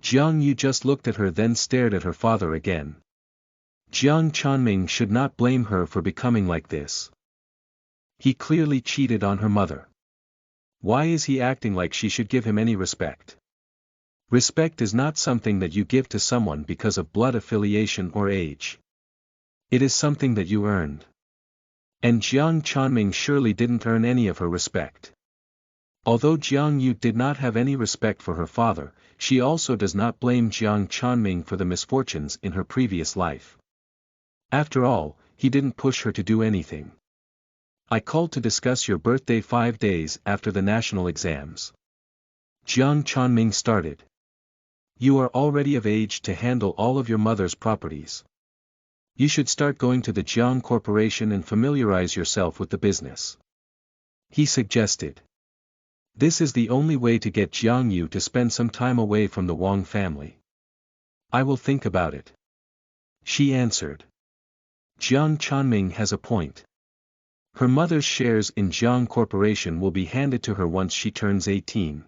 Jiang Yu just looked at her, then stared at her father again. Jiang Chanming should not blame her for becoming like this. He clearly cheated on her mother. Why is he acting like she should give him any respect? Respect is not something that you give to someone because of blood affiliation or age. It is something that you earned. And Jiang Chanming surely didn't earn any of her respect. Although Jiang Yu did not have any respect for her father, she also does not blame Jiang Chanming for the misfortunes in her previous life. After all, he didn't push her to do anything. I called to discuss your birthday 5 days after the national exams. Jiang Chanming started. You are already of age to handle all of your mother's properties. You should start going to the Jiang Corporation and familiarize yourself with the business. He suggested. This is the only way to get Jiang Yu to spend some time away from the Wang family. I will think about it. She answered. Jiang Chanming has a point. Her mother's shares in Jiang Corporation will be handed to her once she turns 18.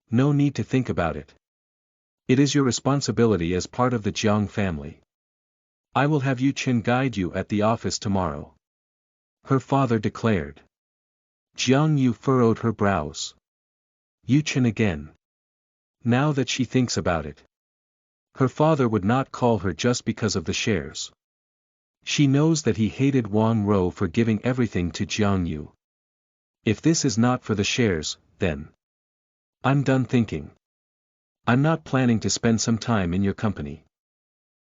No need to think about it. It is your responsibility as part of the Jiang family. I will have Yu Chen guide you at the office tomorrow. Her father declared. Jiang Yu furrowed her brows. Yu Chen again. Now that she thinks about it. Her father would not call her just because of the shares. She knows that he hated Wang Ro for giving everything to Jiang Yu. If this is not for the shares, then. I'm done thinking. I'm not planning to spend some time in your company.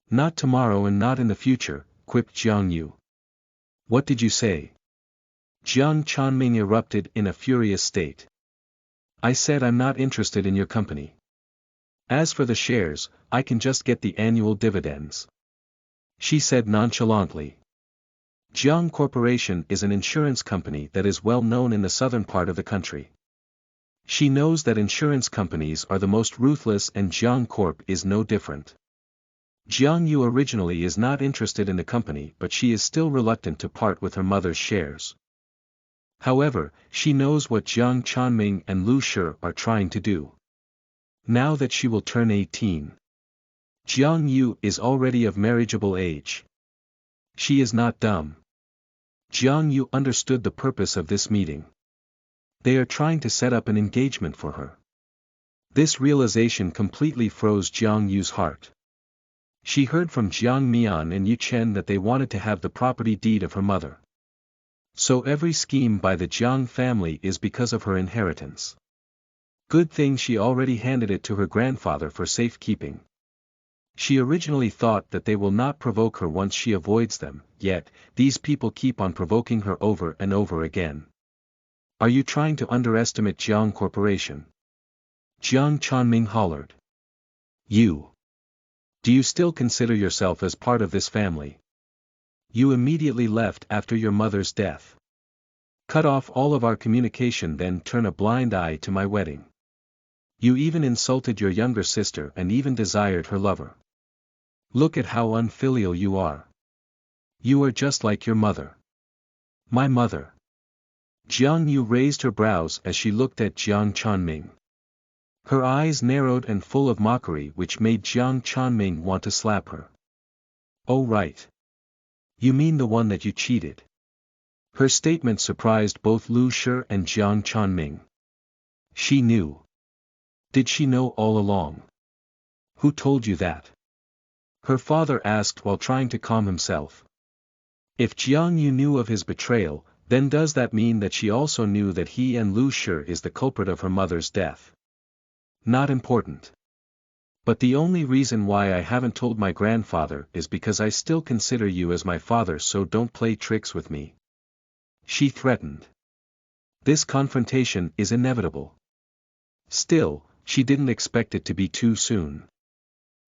Not tomorrow and not in the future, quipped Jiang Yu. What did you say? Jiang Chanming erupted in a furious state. I said I'm not interested in your company. As for the shares, I can just get the annual dividends. She said nonchalantly. Jiang Corporation is an insurance company that is well known in the southern part of the country. She knows that insurance companies are the most ruthless and Jiang Corp is no different. Jiang Yu originally is not interested in the company but she is still reluctant to part with her mother's shares. However, she knows what Jiang Chanming and Lu Shi are trying to do. Now that she will turn 18. Jiang Yu is already of marriageable age. She is not dumb. Jiang Yu understood the purpose of this meeting. They are trying to set up an engagement for her. This realization completely froze Jiang Yu's heart. She heard from Jiang Mian and Yu Chen that they wanted to have the property deed of her mother. So every scheme by the Jiang family is because of her inheritance. Good thing she already handed it to her grandfather for safekeeping. She originally thought that they will not provoke her once she avoids them, yet, these people keep on provoking her over and over again. Are you trying to underestimate Jiang Corporation? Jiang Chanming hollered. You. Do you still consider yourself as part of this family? You immediately left after your mother's death. Cut off all of our communication then turn a blind eye to my wedding. You even insulted your younger sister and even desired her lover. Look at how unfilial you are. You are just like your mother. My mother. Jiang Yu raised her brows as she looked at Jiang Chanming. Her eyes narrowed and full of mockery which made Jiang Chanming want to slap her. Oh right. You mean the one that you cheated? Her statement surprised both Lu Shi and Jiang Chanming. She knew. Did she know all along? Who told you that? Her father asked while trying to calm himself. If Jiang Yu knew of his betrayal, then does that mean that she also knew that he and Lu Shi is the culprit of her mother's death? Not important. But the only reason why I haven't told my grandfather is because I still consider you as my father, so don't play tricks with me. She threatened. This confrontation is inevitable. Still, she didn't expect it to be too soon.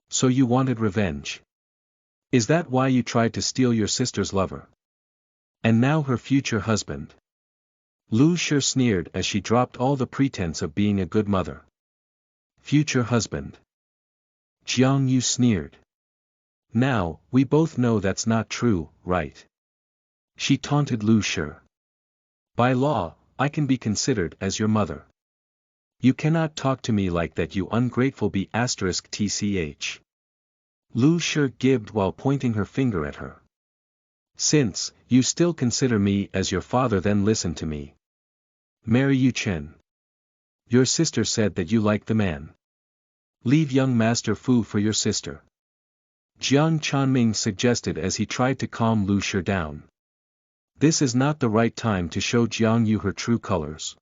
So you wanted revenge? Is that why you tried to steal your sister's lover? And now her future husband? Lu Shi sneered as she dropped all the pretense of being a good mother. Future husband. Jiang Yu sneered. Now, we both know that's not true, right? She taunted Lu Shi. By law, I can be considered as your mother. You cannot talk to me like that, you ungrateful *tch. Lu Shi gibed while pointing her finger at her. Since you still consider me as your father, then listen to me. Marry Yu Chen. Your sister said that you like the man. Leave young Master Fu for your sister. Jiang Chanming suggested as he tried to calm Lu Shi down. This is not the right time to show Jiang Yu her true colors.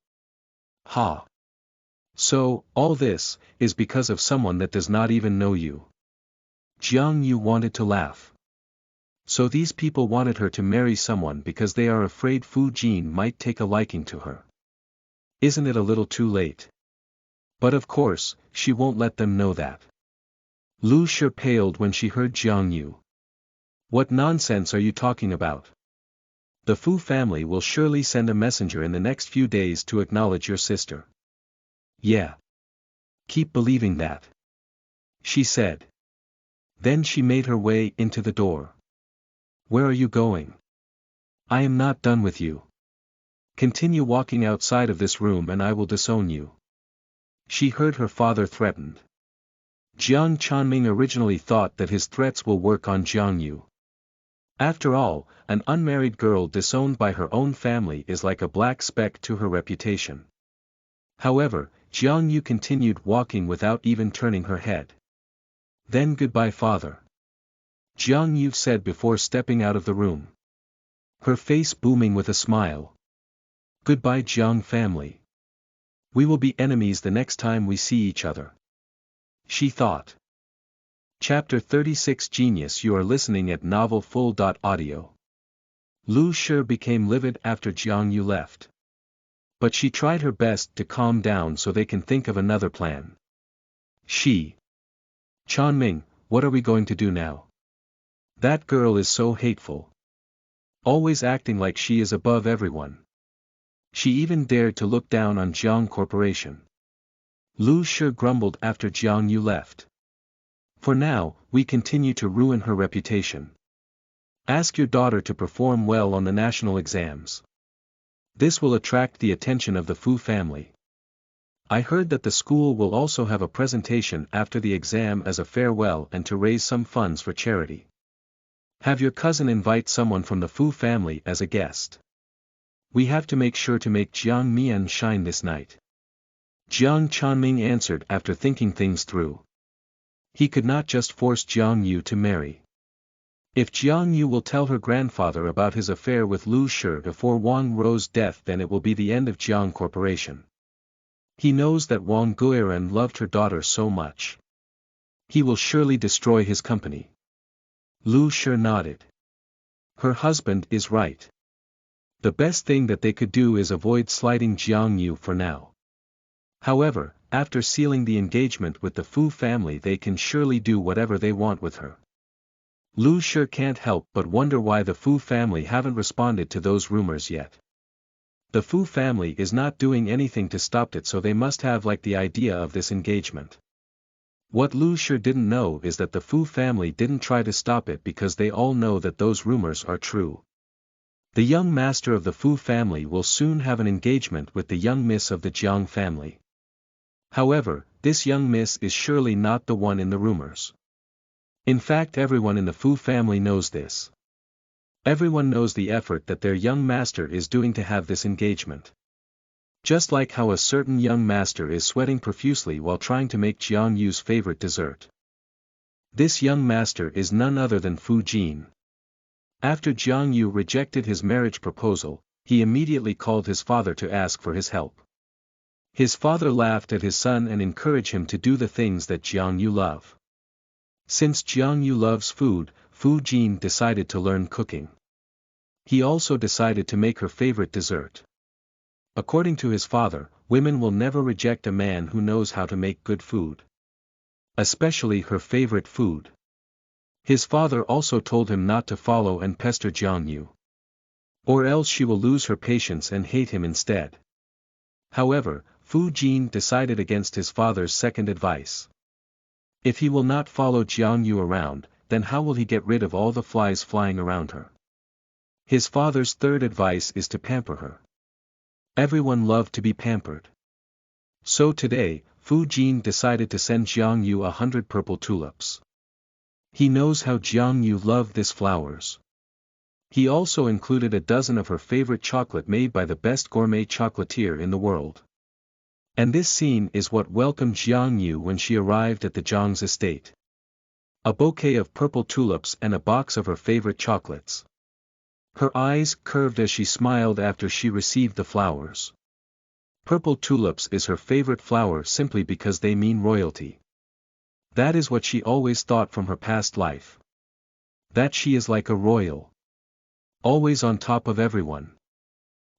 Ha! So, all this is because of someone that does not even know you. Jiang Yu wanted to laugh. So these people wanted her to marry someone because they are afraid Fu Jin might take a liking to her. Isn't it a little too late? But of course, she won't let them know that. Lu Shi paled when she heard Jiang Yu. What nonsense are you talking about? The Fu family will surely send a messenger in the next few days to acknowledge your sister. Yeah. Keep believing that. She said. Then she made her way into the door. Where are you going? I am not done with you. Continue walking outside of this room and I will disown you. She heard her father threatened. Jiang Chanming originally thought that his threats will work on Jiang Yu. After all, an unmarried girl disowned by her own family is like a black speck to her reputation. However, Jiang Yu continued walking without even turning her head. Then goodbye, father. Jiang Yu said before stepping out of the room. Her face booming with a smile. Goodbye, Jiang family. We will be enemies the next time we see each other. She thought. Chapter 36 Genius. You are listening at novelfull.audio. Lu Shi became livid after Jiang Yu left. But she tried her best to calm down so they can think of another plan. Chanming, what are we going to do now? That girl is so hateful. Always acting like she is above everyone. She even dared to look down on Jiang Corporation. Lu Shi grumbled after Jiang Yu left. For now, we continue to ruin her reputation. Ask your daughter to perform well on the national exams. This will attract the attention of the Fu family. I heard that the school will also have a presentation after the exam as a farewell and to raise some funds for charity. Have your cousin invite someone from the Fu family as a guest. We have to make sure to make Jiang Mian shine this night. Jiang Chanming answered after thinking things through. He could not just force Jiang Yu to marry. If Jiang Yu will tell her grandfather about his affair with Lu Shi before Wang Ruo's death, then it will be the end of Jiang Corporation. He knows that Wang Guiran loved her daughter so much. He will surely destroy his company. Lu Shi nodded. Her husband is right. The best thing that they could do is avoid slighting Jiang Yu for now. However, after sealing the engagement with the Fu family, they can surely do whatever they want with her. Lu Shi can't help but wonder why the Fu family haven't responded to those rumors yet. The Fu family is not doing anything to stop it, so they must have liked the idea of this engagement. What Lu Shi didn't know is that the Fu family didn't try to stop it because they all know that those rumors are true. The young master of the Fu family will soon have an engagement with the young miss of the Jiang family. However, this young miss is surely not the one in the rumors. In fact, everyone in the Fu family knows this. Everyone knows the effort that their young master is doing to have this engagement. Just like how a certain young master is sweating profusely while trying to make Jiang Yu's favorite dessert. This young master is none other than Fu Jin. After Jiang Yu rejected his marriage proposal, he immediately called his father to ask for his help. His father laughed at his son and encouraged him to do the things that Jiang Yu love. Since Jiang Yu loves food, Fu Jin decided to learn cooking. He also decided to make her favorite dessert. According to his father, women will never reject a man who knows how to make good food. Especially her favorite food. His father also told him not to follow and pester Jiang Yu. Or else she will lose her patience and hate him instead. However, Fu Jin decided against his father's second advice. If he will not follow Jiang Yu around, then how will he get rid of all the flies flying around her? His father's third advice is to pamper her. Everyone loved to be pampered. So today, Fu Jin decided to send Jiang Yu 100 purple tulips. He knows how Jiang Yu loved these flowers. He also included a dozen of her favorite chocolate made by the best gourmet chocolatier in the world. And this scene is what welcomed Jiang Yu when she arrived at the Zhang's estate. A bouquet of purple tulips and a box of her favorite chocolates. Her eyes curved as she smiled after she received the flowers. Purple tulips is her favorite flower simply because they mean royalty. That is what she always thought from her past life. That she is like a royal. Always on top of everyone.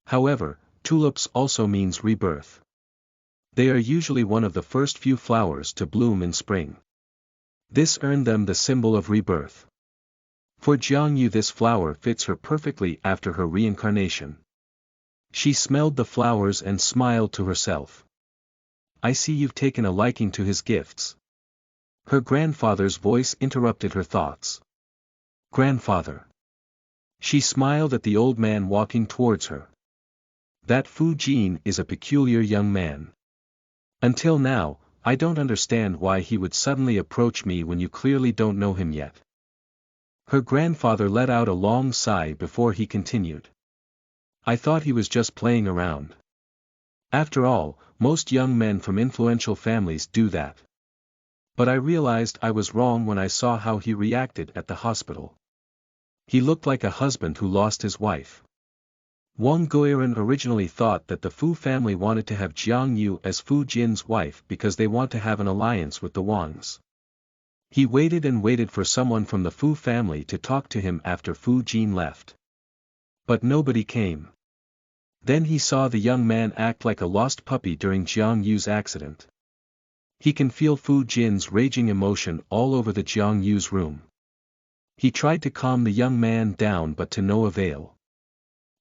However, tulips also means rebirth. They are usually one of the first few flowers to bloom in spring. This earned them the symbol of rebirth. For Jiang Yu, this flower fits her perfectly after her reincarnation. She smelled the flowers and smiled to herself. I see you've taken a liking to his gifts. Her grandfather's voice interrupted her thoughts. Grandfather. She smiled at the old man walking towards her. That Fu Jin is a peculiar young man. Until now, I don't understand why he would suddenly approach me when you clearly don't know him yet. Her grandfather let out a long sigh before he continued. I thought he was just playing around. After all, most young men from influential families do that. But I realized I was wrong when I saw how he reacted at the hospital. He looked like a husband who lost his wife. Wang Guiran originally thought that the Fu family wanted to have Jiang Yu as Fu Jin's wife because they want to have an alliance with the Wangs. He waited and waited for someone from the Fu family to talk to him after Fu Jin left. But nobody came. Then he saw the young man act like a lost puppy during Jiang Yu's accident. He can feel Fu Jin's raging emotion all over the Jiang Yu's room. He tried to calm the young man down but to no avail.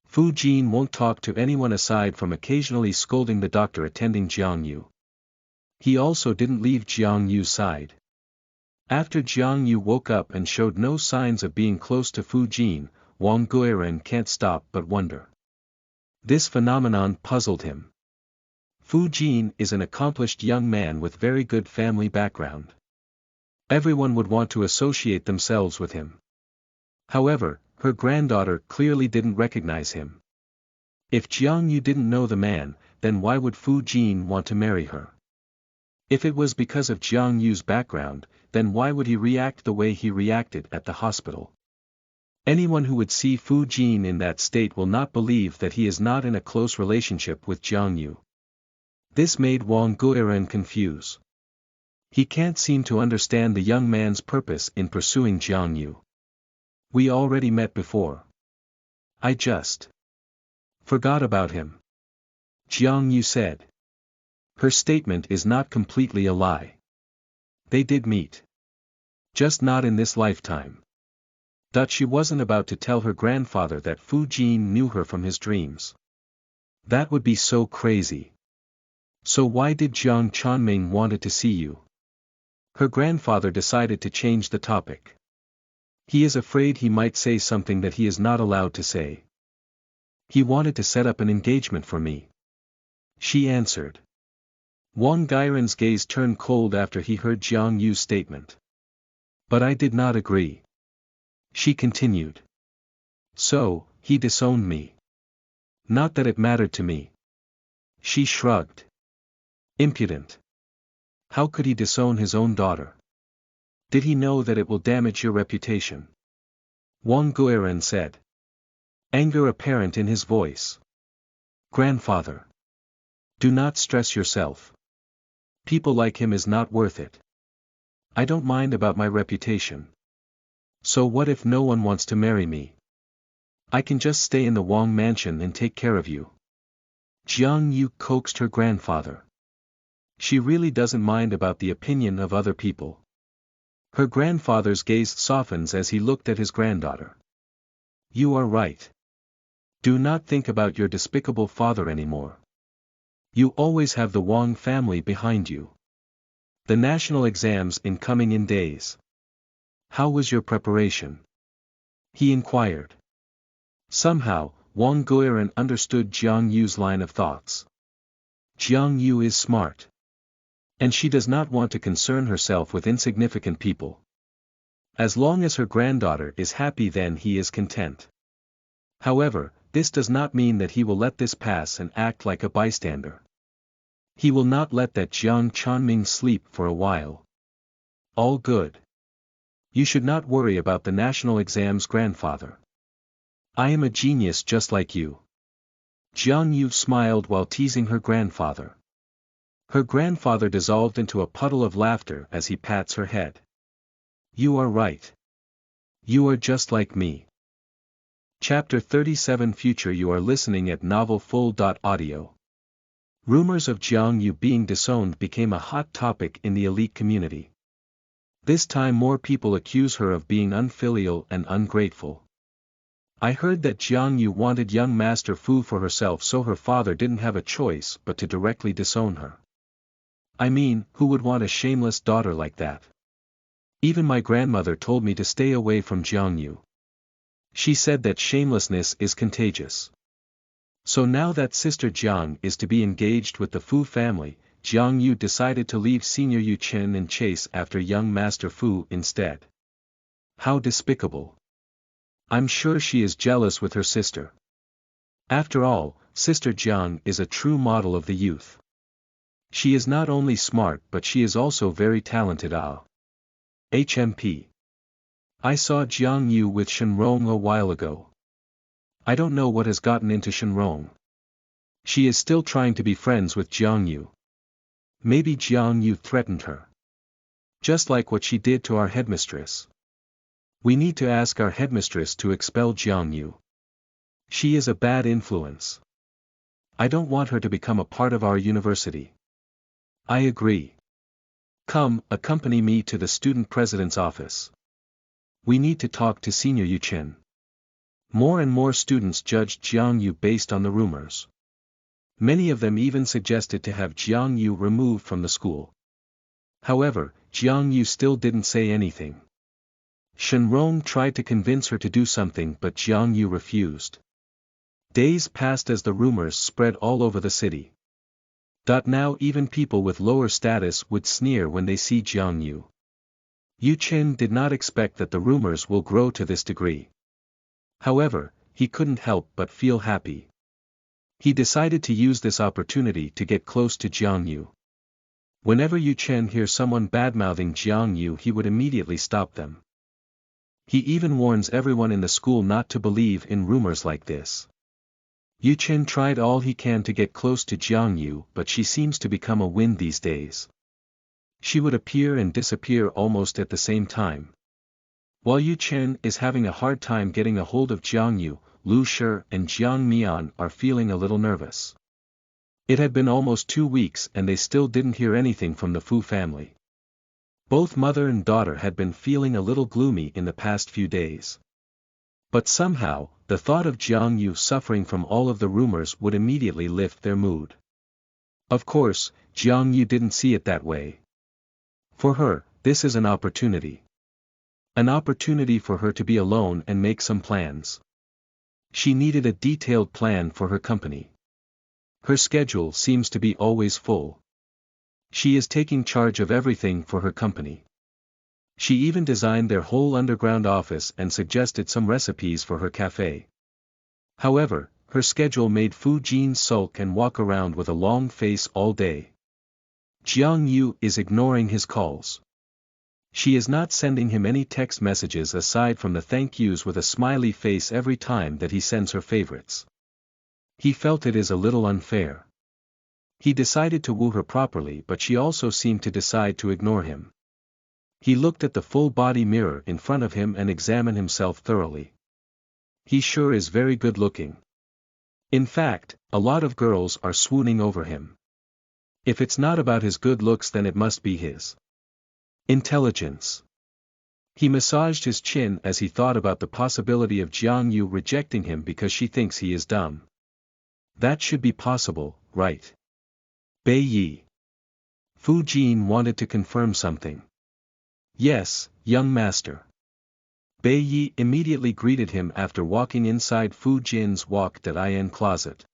Fu Jin won't talk to anyone aside from occasionally scolding the doctor attending Jiang Yu. He also didn't leave Jiang Yu's side. After Jiang Yu woke up and showed no signs of being close to Fu Jin, Wang Guiren can't stop but wonder. This phenomenon puzzled him. Fu Jin is an accomplished young man with very good family background. Everyone would want to associate themselves with him. However, her granddaughter clearly didn't recognize him. If Jiang Yu didn't know the man, then why would Fu Jin want to marry her? If it was because of Jiang Yu's background, then why would he react the way he reacted at the hospital? Anyone who would see Fu Jin in that state will not believe that he is not in a close relationship with Jiang Yu. This made Wang Guiren confused. He can't seem to understand the young man's purpose in pursuing Jiang Yu. We already met before. I just forgot about him, Jiang Yu said. Her statement is not completely a lie. They did meet. Just not in this lifetime. She wasn't about to tell her grandfather that Fu Jin knew her from his dreams. That would be so crazy. So why did Jiang Chanming wanted to see you? Her grandfather decided to change the topic. He is afraid he might say something that he is not allowed to say. He wanted to set up an engagement for me, she answered. Wang Guiren's gaze turned cold after he heard Jiang Yu's statement. But I did not agree, she continued. So, he disowned me. Not that it mattered to me. She shrugged. Impudent. How could he disown his own daughter? Did he know that it will damage your reputation? Wang Guiren said. Anger apparent in his voice. Grandfather. Do not stress yourself. People like him is not worth it. I don't mind about my reputation. So what if no one wants to marry me? I can just stay in the Wang mansion and take care of you. Jiang Yu coaxed her grandfather. She really doesn't mind about the opinion of other people. Her grandfather's gaze softens as he looked at his granddaughter. You are right. Do not think about your despicable father anymore. You always have the Wang family behind you. The national exams incoming in days. How was your preparation? He inquired. Somehow, Wang Guiren understood Jiang Yu's line of thoughts. Jiang Yu is smart. And she does not want to concern herself with insignificant people. As long as her granddaughter is happy, then he is content. However, this does not mean that he will let this pass and act like a bystander. He will not let that Jiang Chanming sleep for a while. All good. You should not worry about the national exams, grandfather. I am a genius just like you. Jiang Yu smiled while teasing her grandfather. Her grandfather dissolved into a puddle of laughter as he pats her head. You are right. You are just like me. Chapter 37 Future. You are listening at novelfull.audio. Rumors of Jiang Yu being disowned became a hot topic in the elite community. This time more people accuse her of being unfilial and ungrateful. I heard that Jiang Yu wanted young Master Fu for herself, so her father didn't have a choice but to directly disown her. I mean, who would want a shameless daughter like that? Even my grandmother told me to stay away from Jiang Yu. She said that shamelessness is contagious. So now that Sister Jiang is to be engaged with the Fu family, Jiang Yu decided to leave Senior Yu Chen and chase after young Master Fu instead. How despicable. I'm sure she is jealous with her sister. After all, Sister Jiang is a true model of the youth. She is not only smart but she is also very talented. HMP. I saw Jiang Yu with Shenrong a while ago. I don't know what has gotten into Shenrong. She is still trying to be friends with Jiang Yu. Maybe Jiang Yu threatened her. Just like what she did to our headmistress. We need to ask our headmistress to expel Jiang Yu. She is a bad influence. I don't want her to become a part of our university. I agree. Come, accompany me to the student president's office. We need to talk to Senior Yu Chen. More and more students judged Jiang Yu based on the rumors. Many of them even suggested to have Jiang Yu removed from the school. However, Jiang Yu still didn't say anything. Shen Rong tried to convince her to do something but Jiang Yu refused. Days passed as the rumors spread all over the city. Now even people with lower status would sneer when they see Jiang Yu. Yu Chen did not expect that the rumors will grow to this degree. However, he couldn't help but feel happy. He decided to use this opportunity to get close to Jiang Yu. Whenever Yu Chen hears someone badmouthing Jiang Yu, he would immediately stop them. He even warns everyone in the school not to believe in rumors like this. Yu Chen tried all he can to get close to Jiang Yu, but she seems to become a wind these days. She would appear and disappear almost at the same time. While Yu Chen is having a hard time getting a hold of Jiang Yu, Lu Shi and Jiang Mian are feeling a little nervous. It had been almost 2 weeks and they still didn't hear anything from the Fu family. Both mother and daughter had been feeling a little gloomy in the past few days. But somehow, the thought of Jiang Yu suffering from all of the rumors would immediately lift their mood. Of course, Jiang Yu didn't see it that way. For her, this is an opportunity. An opportunity for her to be alone and make some plans. She needed a detailed plan for her company. Her schedule seems to be always full. She is taking charge of everything for her company. She even designed their whole underground office and suggested some recipes for her cafe. However, her schedule made Fu Jin sulk and walk around with a long face all day. Jiang Yu is ignoring his calls. She is not sending him any text messages aside from the thank yous with a smiley face every time that he sends her favorites. He felt it is a little unfair. He decided to woo her properly, but she also seemed to decide to ignore him. He looked at the full-body mirror in front of him and examined himself thoroughly. He sure is very good looking. In fact, a lot of girls are swooning over him. If it's not about his good looks, then it must be his intelligence. He massaged his chin as he thought about the possibility of Jiang Yu rejecting him because she thinks he is dumb. That should be possible, right? Bei Yi. Fu Jin wanted to confirm something. Yes, young master. Bei Yi immediately greeted him after walking inside Fu Jin's walk-in closet.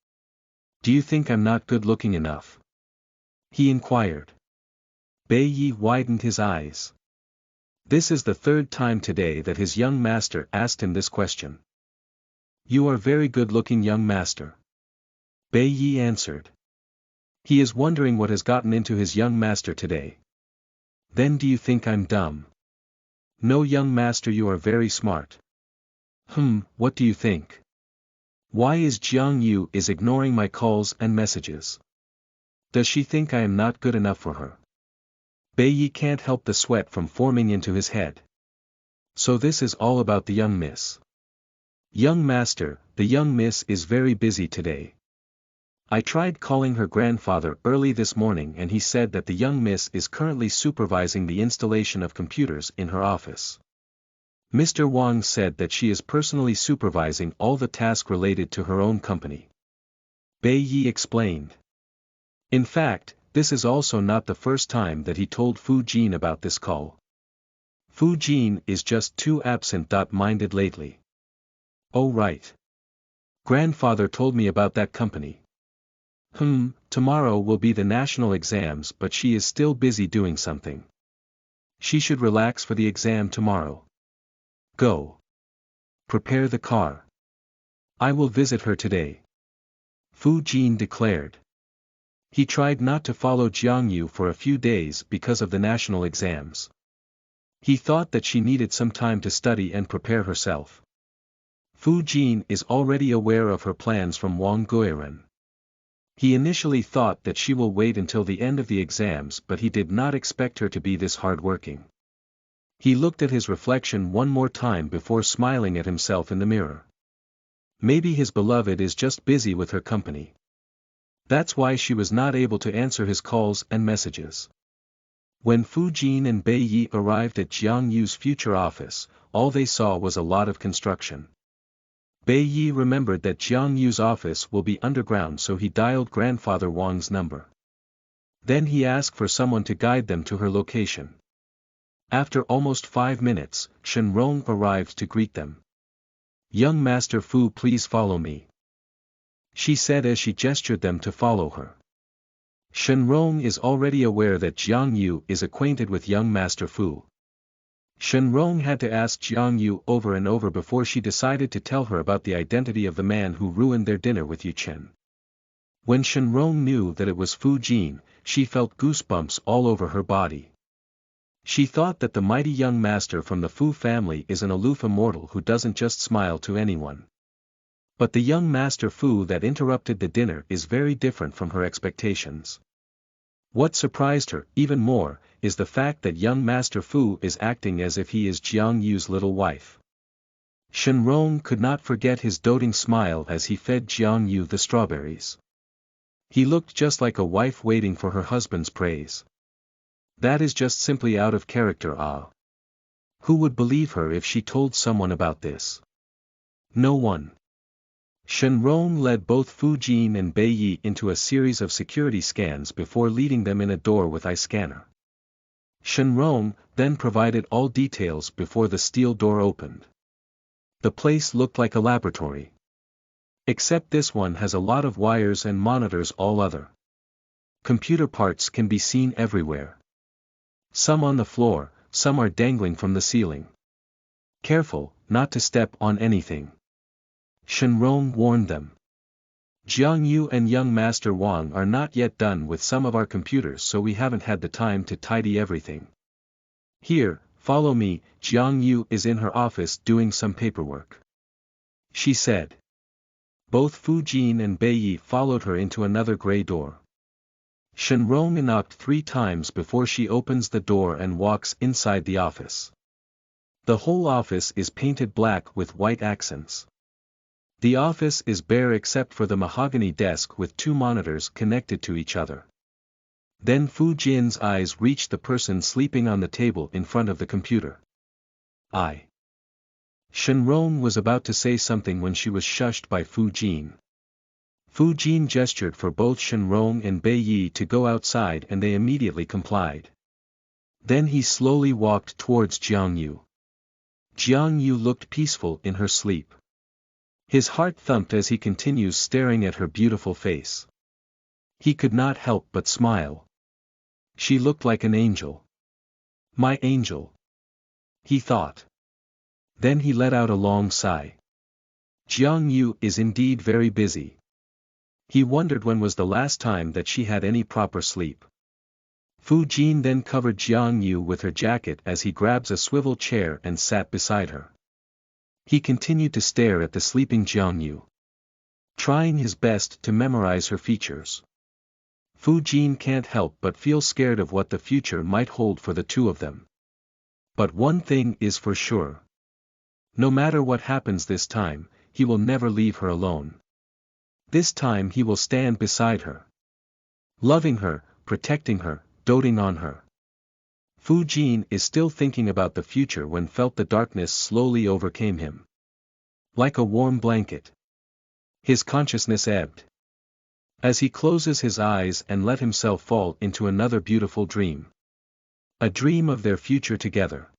Do you think I'm not good looking enough? He inquired. Bei Yi widened his eyes. This is the 3rd time today that his young master asked him this question. You are very good looking, young master. Bei Yi answered. He is wondering what has gotten into his young master today. Then do you think I'm dumb? No, young master, you are very smart. What do you think? Why is Jiang Yu is ignoring my calls and messages? Does she think I am not good enough for her? Bei Yi can't help the sweat from forming into his head. So this is all about the young miss. Young master, the young miss is very busy today. I tried calling her grandfather early this morning and he said that the young miss is currently supervising the installation of computers in her office. Mr. Wang said that she is personally supervising all the tasks related to her own company. Bei Yi explained. In fact, this is also not the first time that he told Fu Jin about this call. Fu Jin is just too absent-minded lately. Oh right. Grandfather told me about that company. Tomorrow will be the national exams, but she is still busy doing something. She should relax for the exam tomorrow. Go. Prepare the car. I will visit her today. Fu Jin declared. He tried not to follow Jiang Yu for a few days because of the national exams. He thought that she needed some time to study and prepare herself. Fu Jin is already aware of her plans from Wang Guiren. He initially thought that she will wait until the end of the exams, but he did not expect her to be this hardworking. He looked at his reflection one more time before smiling at himself in the mirror. Maybe his beloved is just busy with her company. That's why she was not able to answer his calls and messages. When Fu Jin and Bei Yi arrived at Jiang Yu's future office, all they saw was a lot of construction. Bei Yi remembered that Jiang Yu's office will be underground, so he dialed grandfather Wang's number. Then he asked for someone to guide them to her location. After almost 5 minutes, Shen Rong arrived to greet them. "Young Master Fu, please follow me," she said as she gestured them to follow her. Shen Rong is already aware that Jiang Yu is acquainted with young Master Fu. Shen Rong had to ask Jiang Yu over and over before she decided to tell her about the identity of the man who ruined their dinner with Yu Chen. When Shen Rong knew that it was Fu Jin, she felt goosebumps all over her body. She thought that the mighty young master from the Fu family is an aloof immortal who doesn't just smile to anyone. But the young Master Fu that interrupted the dinner is very different from her expectations. What surprised her, even more, is the fact that young Master Fu is acting as if he is Jiang Yu's little wife. Shen Rong could not forget his doting smile as he fed Jiang Yu the strawberries. He looked just like a wife waiting for her husband's praise. That is just simply out of character. Who would believe her if she told someone about this? No one. Shen Rong led both Fu Jin and Bei Yi into a series of security scans before leading them in a door with eye scanner. Shen Rong then provided all details before the steel door opened. The place looked like a laboratory. Except this one has a lot of wires and monitors. All other computer parts can be seen everywhere. Some on the floor, some are dangling from the ceiling. Careful, not to step on anything, Shen Rong warned them. Jiang Yu and young Master Wang are not yet done with some of our computers, so we haven't had the time to tidy everything. Here, follow me. Jiang Yu is in her office doing some paperwork, she said. Both Fu Jin and Bei Yi followed her into another gray door. Shen Rong knocked 3 times before she opens the door and walks inside the office. The whole office is painted black with white accents. The office is bare except for the mahogany desk with 2 monitors connected to each other. Then Fu Jin's eyes reached the person sleeping on the table in front of the computer. Shen Rong was about to say something when she was shushed by Fu Jin. Fu Jin gestured for both Shen Rong and Bei Yi to go outside and they immediately complied. Then he slowly walked towards Jiang Yu. Jiang Yu looked peaceful in her sleep. His heart thumped as he continues staring at her beautiful face. He could not help but smile. She looked like an angel. My angel, he thought. Then he let out a long sigh. Jiang Yu is indeed very busy. He wondered when was the last time that she had any proper sleep. Fu Jin then covered Jiang Yu with her jacket as he grabs a swivel chair and sat beside her. He continued to stare at the sleeping Jiang Yu, trying his best to memorize her features. Fu Jin can't help but feel scared of what the future might hold for the two of them. But one thing is for sure. No matter what happens this time, he will never leave her alone. This time he will stand beside her, loving her, protecting her, doting on her. Fu Jin is still thinking about the future when felt the darkness slowly overcame him. Like a warm blanket. His consciousness ebbed. As he closes his eyes and let himself fall into another beautiful dream. A dream of their future together.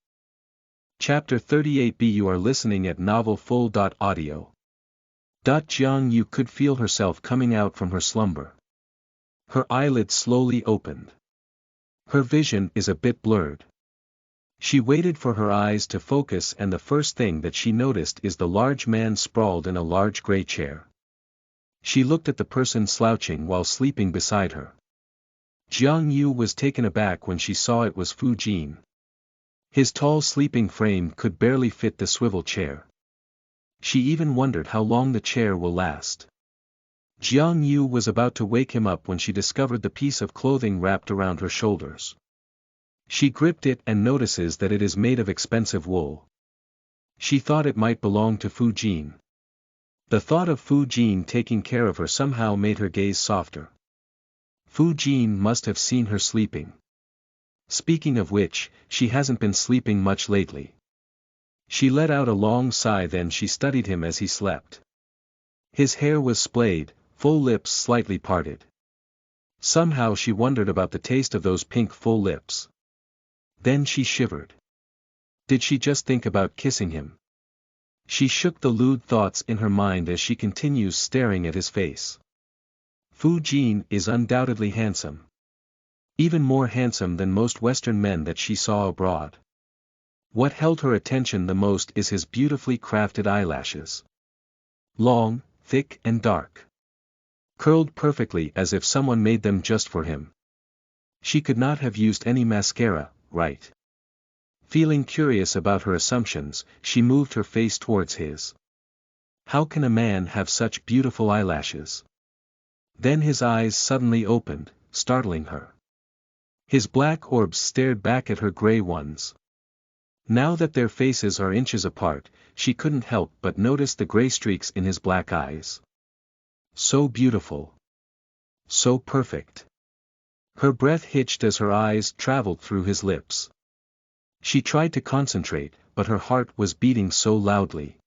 Chapter 38b. You are listening at novelfull.audio. Jiang Yu could feel herself coming out from her slumber. Her eyelids slowly opened. Her vision is a bit blurred. She waited for her eyes to focus and the first thing that she noticed is the large man sprawled in a large gray chair. She looked at the person slouching while sleeping beside her. Jiang Yu was taken aback when she saw it was Fu Jin. His tall sleeping frame could barely fit the swivel chair. She even wondered how long the chair will last. Jiang Yu was about to wake him up when she discovered the piece of clothing wrapped around her shoulders. She gripped it and notices that it is made of expensive wool. She thought it might belong to Fu Jin. The thought of Fu Jin taking care of her somehow made her gaze softer. Fu Jin must have seen her sleeping. Speaking of which, she hasn't been sleeping much lately. She let out a long sigh, then she studied him as he slept. His hair was splayed, full lips slightly parted. Somehow she wondered about the taste of those pink full lips. Then she shivered. Did she just think about kissing him? She shook the lewd thoughts in her mind as she continues staring at his face. Fu Jin is undoubtedly handsome. Even more handsome than most Western men that she saw abroad. What held her attention the most is his beautifully crafted eyelashes. Long, thick and dark. Curled perfectly as if someone made them just for him. She could not have used any mascara, right? Feeling curious about her assumptions, she moved her face towards his. How can a man have such beautiful eyelashes? Then his eyes suddenly opened, startling her. His black orbs stared back at her gray ones. Now that their faces are inches apart, she couldn't help but notice the gray streaks in his black eyes. So beautiful. So perfect. Her breath hitched as her eyes traveled through his lips. She tried to concentrate, but her heart was beating so loudly.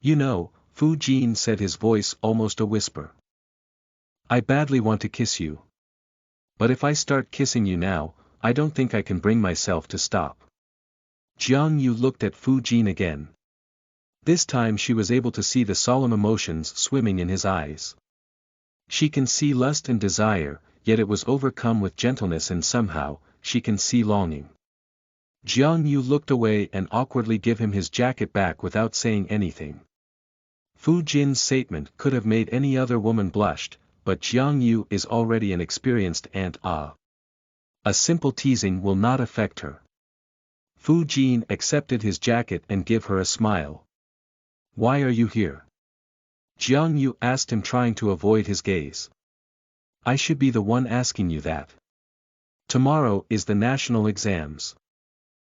You know, Fu Jin said, his voice almost a whisper. I badly want to kiss you. But if I start kissing you now, I don't think I can bring myself to stop. Jiang Yu looked at Fu Jin again. This time she was able to see the solemn emotions swimming in his eyes. She can see lust and desire, yet it was overcome with gentleness, and somehow, she can see longing. Jiang Yu looked away and awkwardly gave him his jacket back without saying anything. Fu Jin's statement could have made any other woman blushed, but Jiang Yu is already an experienced aunt. A simple teasing will not affect her. Fu Jin accepted his jacket and gave her a smile. Why are you here? Jiang Yu asked him, trying to avoid his gaze. I should be the one asking you that. Tomorrow is the national exams.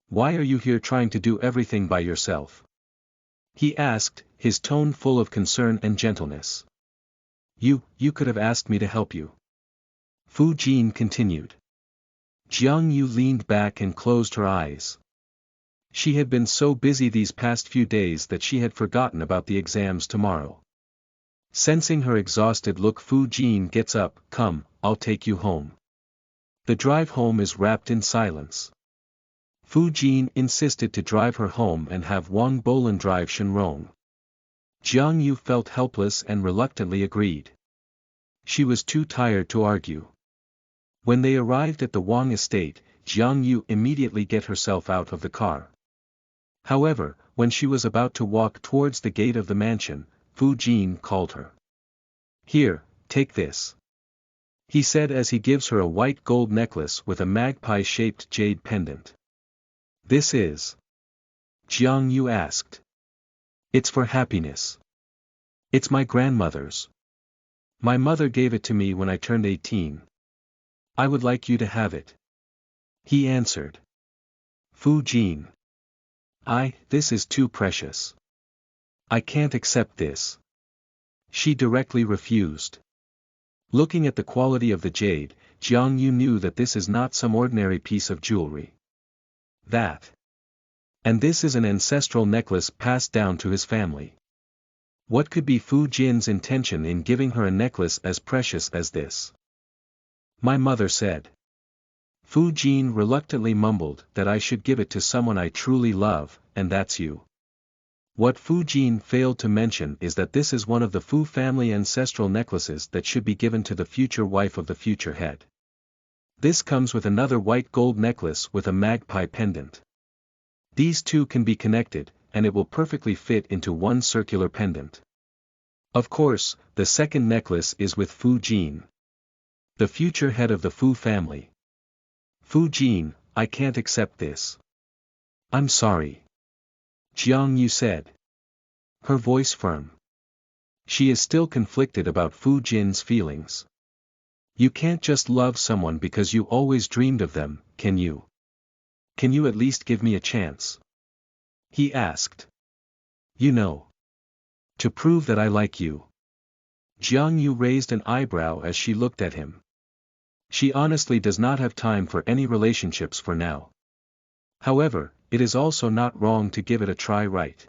Why are you here trying to do everything by yourself? He asked, his tone full of concern and gentleness. You could have asked me to help you. Fu Jin continued. Jiang Yu leaned back and closed her eyes. She had been so busy these past few days that she had forgotten about the exams tomorrow. Sensing her exhausted look, Fu Jin gets up. Come, I'll take you home. The drive home is wrapped in silence. Fu Jin insisted to drive her home and have Wang Bolan drive Shenrong. Jiang Yu felt helpless and reluctantly agreed. She was too tired to argue. When they arrived at the Wang estate, Jiang Yu immediately got herself out of the car. However, when she was about to walk towards the gate of the mansion, Fu Jin called her. Here, take this. He said as he gives her a white gold necklace with a magpie-shaped jade pendant. This is? Jiang Yu asked. It's for happiness. It's my grandmother's. My mother gave it to me when I turned 18. I would like you to have it. He answered. Fu Jin. This is too precious. I can't accept this. She directly refused. Looking at the quality of the jade, Jiang Yu knew that this is not some ordinary piece of jewelry. And this is an ancestral necklace passed down to his family. What could be Fu Jin's intention in giving her a necklace as precious as this? My mother said. Fu Jin reluctantly mumbled that I should give it to someone I truly love, and that's you. What Fu Jin failed to mention is that this is one of the Fu family ancestral necklaces that should be given to the future wife of the future head. This comes with another white gold necklace with a magpie pendant. These two can be connected, and it will perfectly fit into one circular pendant. Of course, the second necklace is with Fu Jin, the future head of the Fu family. Fu Jin, I can't accept this. I'm sorry. Jiang Yu said. Her voice firm. She is still conflicted about Fu Jin's feelings. You can't just love someone because you always dreamed of them, can you? Can you at least give me a chance? He asked. You know. To prove that I like you. Jiang Yu raised an eyebrow as she looked at him. She honestly does not have time for any relationships for now. However, it is also not wrong to give it a try, right?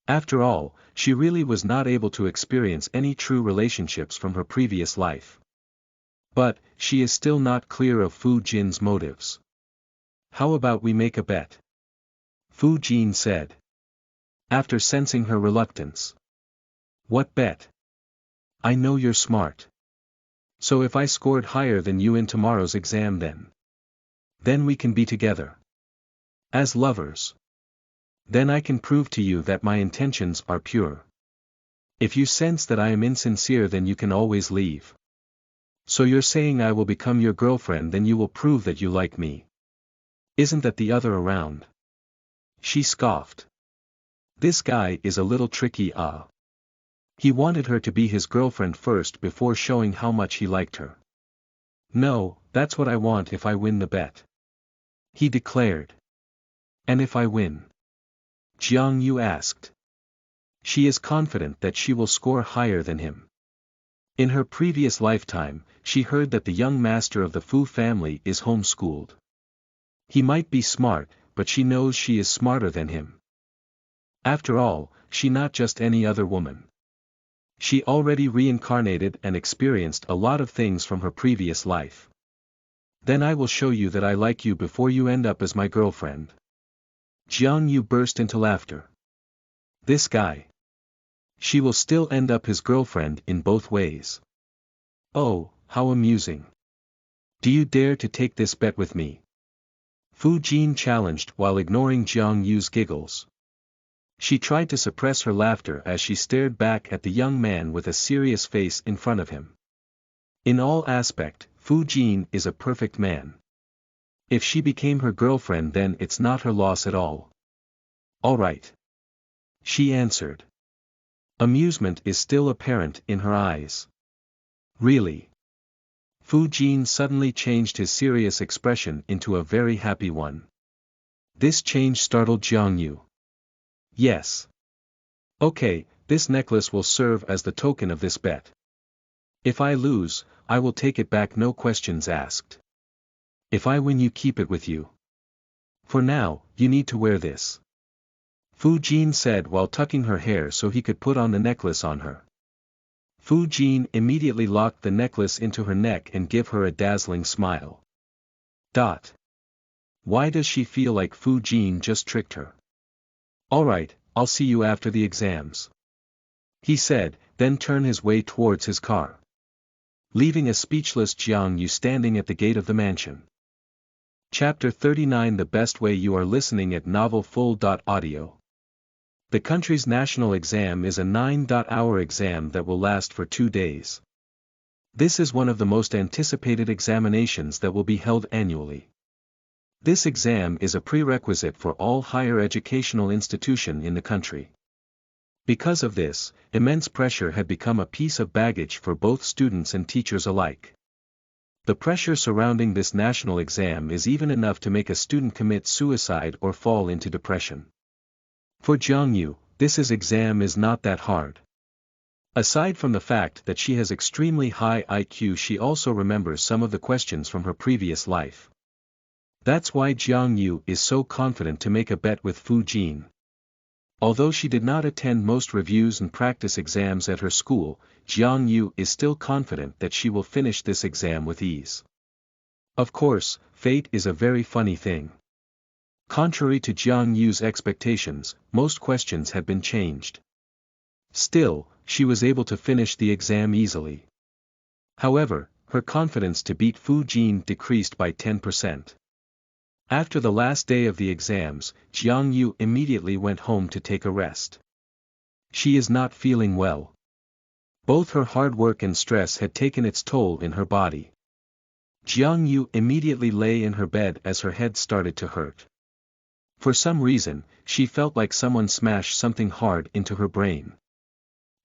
After all, she really was not able to experience any true relationships from her previous life. But, she is still not clear of Fu Jin's motives. How about we make a bet? Fu Jin said. After sensing her reluctance. What bet? I know you're smart. So if I scored higher than you in tomorrow's exam then we can be together. As lovers. Then I can prove to you that my intentions are pure. If you sense that I am insincere then you can always leave. So you're saying I will become your girlfriend, then you will prove that you like me. Isn't that the other around? She scoffed. This guy is a little tricky, He wanted her to be his girlfriend first before showing how much he liked her. No, that's what I want if I win the bet. He declared. And if I win? Jiang Yu asked. She is confident that she will score higher than him. In her previous lifetime, she heard that the young master of the Fu family is homeschooled. He might be smart, but she knows she is smarter than him. After all, she not just any other woman. She already reincarnated and experienced a lot of things from her previous life. Then I will show you that I like you before you end up as my girlfriend. Jiang Yu burst into laughter. This guy. She will still end up his girlfriend in both ways. Oh, how amusing. Do you dare to take this bet with me? Fu Jin challenged while ignoring Jiang Yu's giggles. She tried to suppress her laughter as she stared back at the young man with a serious face in front of him. In all aspect, Fu Jin is a perfect man. If she became her girlfriend then it's not her loss at all. All right. She answered. Amusement is still apparent in her eyes. Really? Fu Jin suddenly changed his serious expression into a very happy one. This change startled Jiang Yu. Yes. Okay, this necklace will serve as the token of this bet. If I lose, I will take it back, no questions asked. If I win you keep it with you. For now, you need to wear this. Fu Jin said while tucking her hair so he could put on the necklace on her. Fu Jin immediately locked the necklace into her neck and gave her a dazzling smile. Why does she feel like Fu Jin just tricked her? Alright, I'll see you after the exams. He said, then turned his way towards his car. Leaving a speechless Jiang Yu standing at the gate of the mansion. Chapter 39 The best way. You are listening at novelfull.audio. The country's national exam is a 9-hour exam that will last for 2 days. This is one of the most anticipated examinations that will be held annually. This exam is a prerequisite for all higher educational institution in the country. Because of this, immense pressure had become a piece of baggage for both students and teachers alike. The pressure surrounding this national exam is even enough to make a student commit suicide or fall into depression. For Jiang Yu, this exam is not that hard. Aside from the fact that she has extremely high IQ, she also remembers some of the questions from her previous life. That's why Jiang Yu is so confident to make a bet with Fu Jin. Although she did not attend most reviews and practice exams at her school, Jiang Yu is still confident that she will finish this exam with ease. Of course, fate is a very funny thing. Contrary to Jiang Yu's expectations, most questions had been changed. Still, she was able to finish the exam easily. However, her confidence to beat Fu Jin decreased by 10%. After the last day of the exams, Jiang Yu immediately went home to take a rest. She is not feeling well. Both her hard work and stress had taken its toll in her body. Jiang Yu immediately lay in her bed as her head started to hurt. For some reason, she felt like someone smashed something hard into her brain.